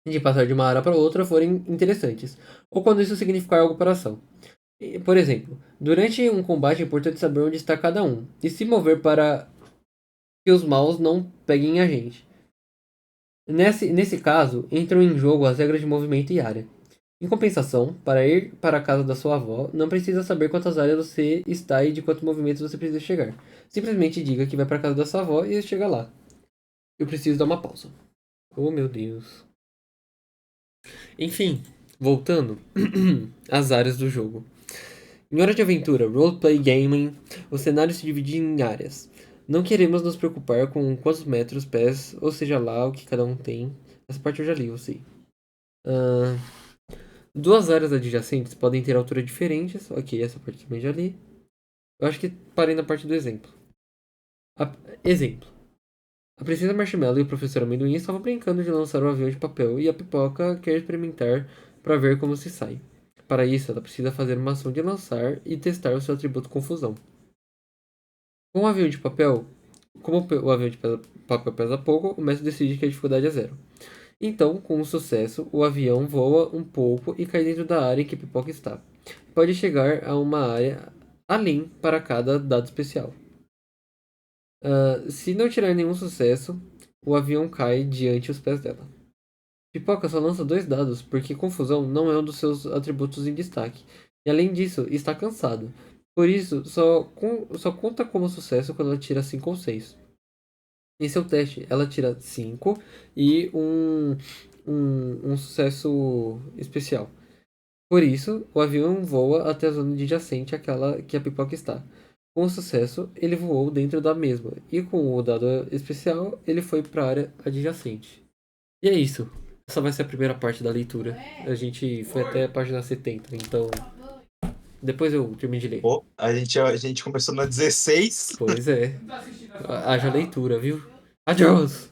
de passar de uma área para outra forem interessantes, ou quando isso significar algo para a ação. Por exemplo, durante um combate é importante saber onde está cada um, e se mover para que os maus não peguem a gente. Nesse caso, entram em jogo as regras de movimento e área. Em compensação, para ir para a casa da sua avó, não precisa saber quantas áreas você está e de quantos movimentos você precisa chegar. Simplesmente diga que vai para a casa da sua avó e chega lá. Eu preciso dar uma pausa. Oh, meu Deus. Enfim, voltando às áreas do jogo. Em Hora de Aventura, Roleplay Gaming, o cenário se divide em áreas. Não queremos nos preocupar com quantos metros, pés, ou seja lá o que cada um tem. Essa parte eu já li, eu sei. Duas áreas adjacentes podem ter alturas diferentes. Ok, essa parte também já li. Eu acho que parei na parte do exemplo. Exemplo. A princesa Marshmallow e o professor Amendoim estavam brincando de lançar o avião de papel e a Pipoca quer experimentar para ver como se sai. Para isso, ela precisa fazer uma ação de lançar e testar o seu atributo confusão. Com o avião de papel, como o avião de papel pesa pouco, o mestre decide que a dificuldade é zero. Então, com sucesso, o avião voa um pouco e cai dentro da área em que a Pipoca está. Pode chegar a uma área além para cada dado especial. Se não tirar nenhum sucesso, o avião cai diante os pés dela. Pipoca só lança 2 dados, porque confusão não é um dos seus atributos em destaque. E além disso, está cansado. Por isso, só conta como sucesso quando ela tira 5 ou 6. Em seu teste, ela tira 5 e um sucesso especial. Por isso, o avião voa até a zona adjacente àquela que a Pipoca está. Com o sucesso, ele voou dentro da mesma, e com o dado especial, ele foi para a área adjacente. E é isso. Essa vai ser a primeira parte da leitura. A gente foi até a página 70, então depois eu termino de ler. Pô, a gente começou na 16. Pois é. Não tá assistindo essa Haja leitura, viu? Adiós!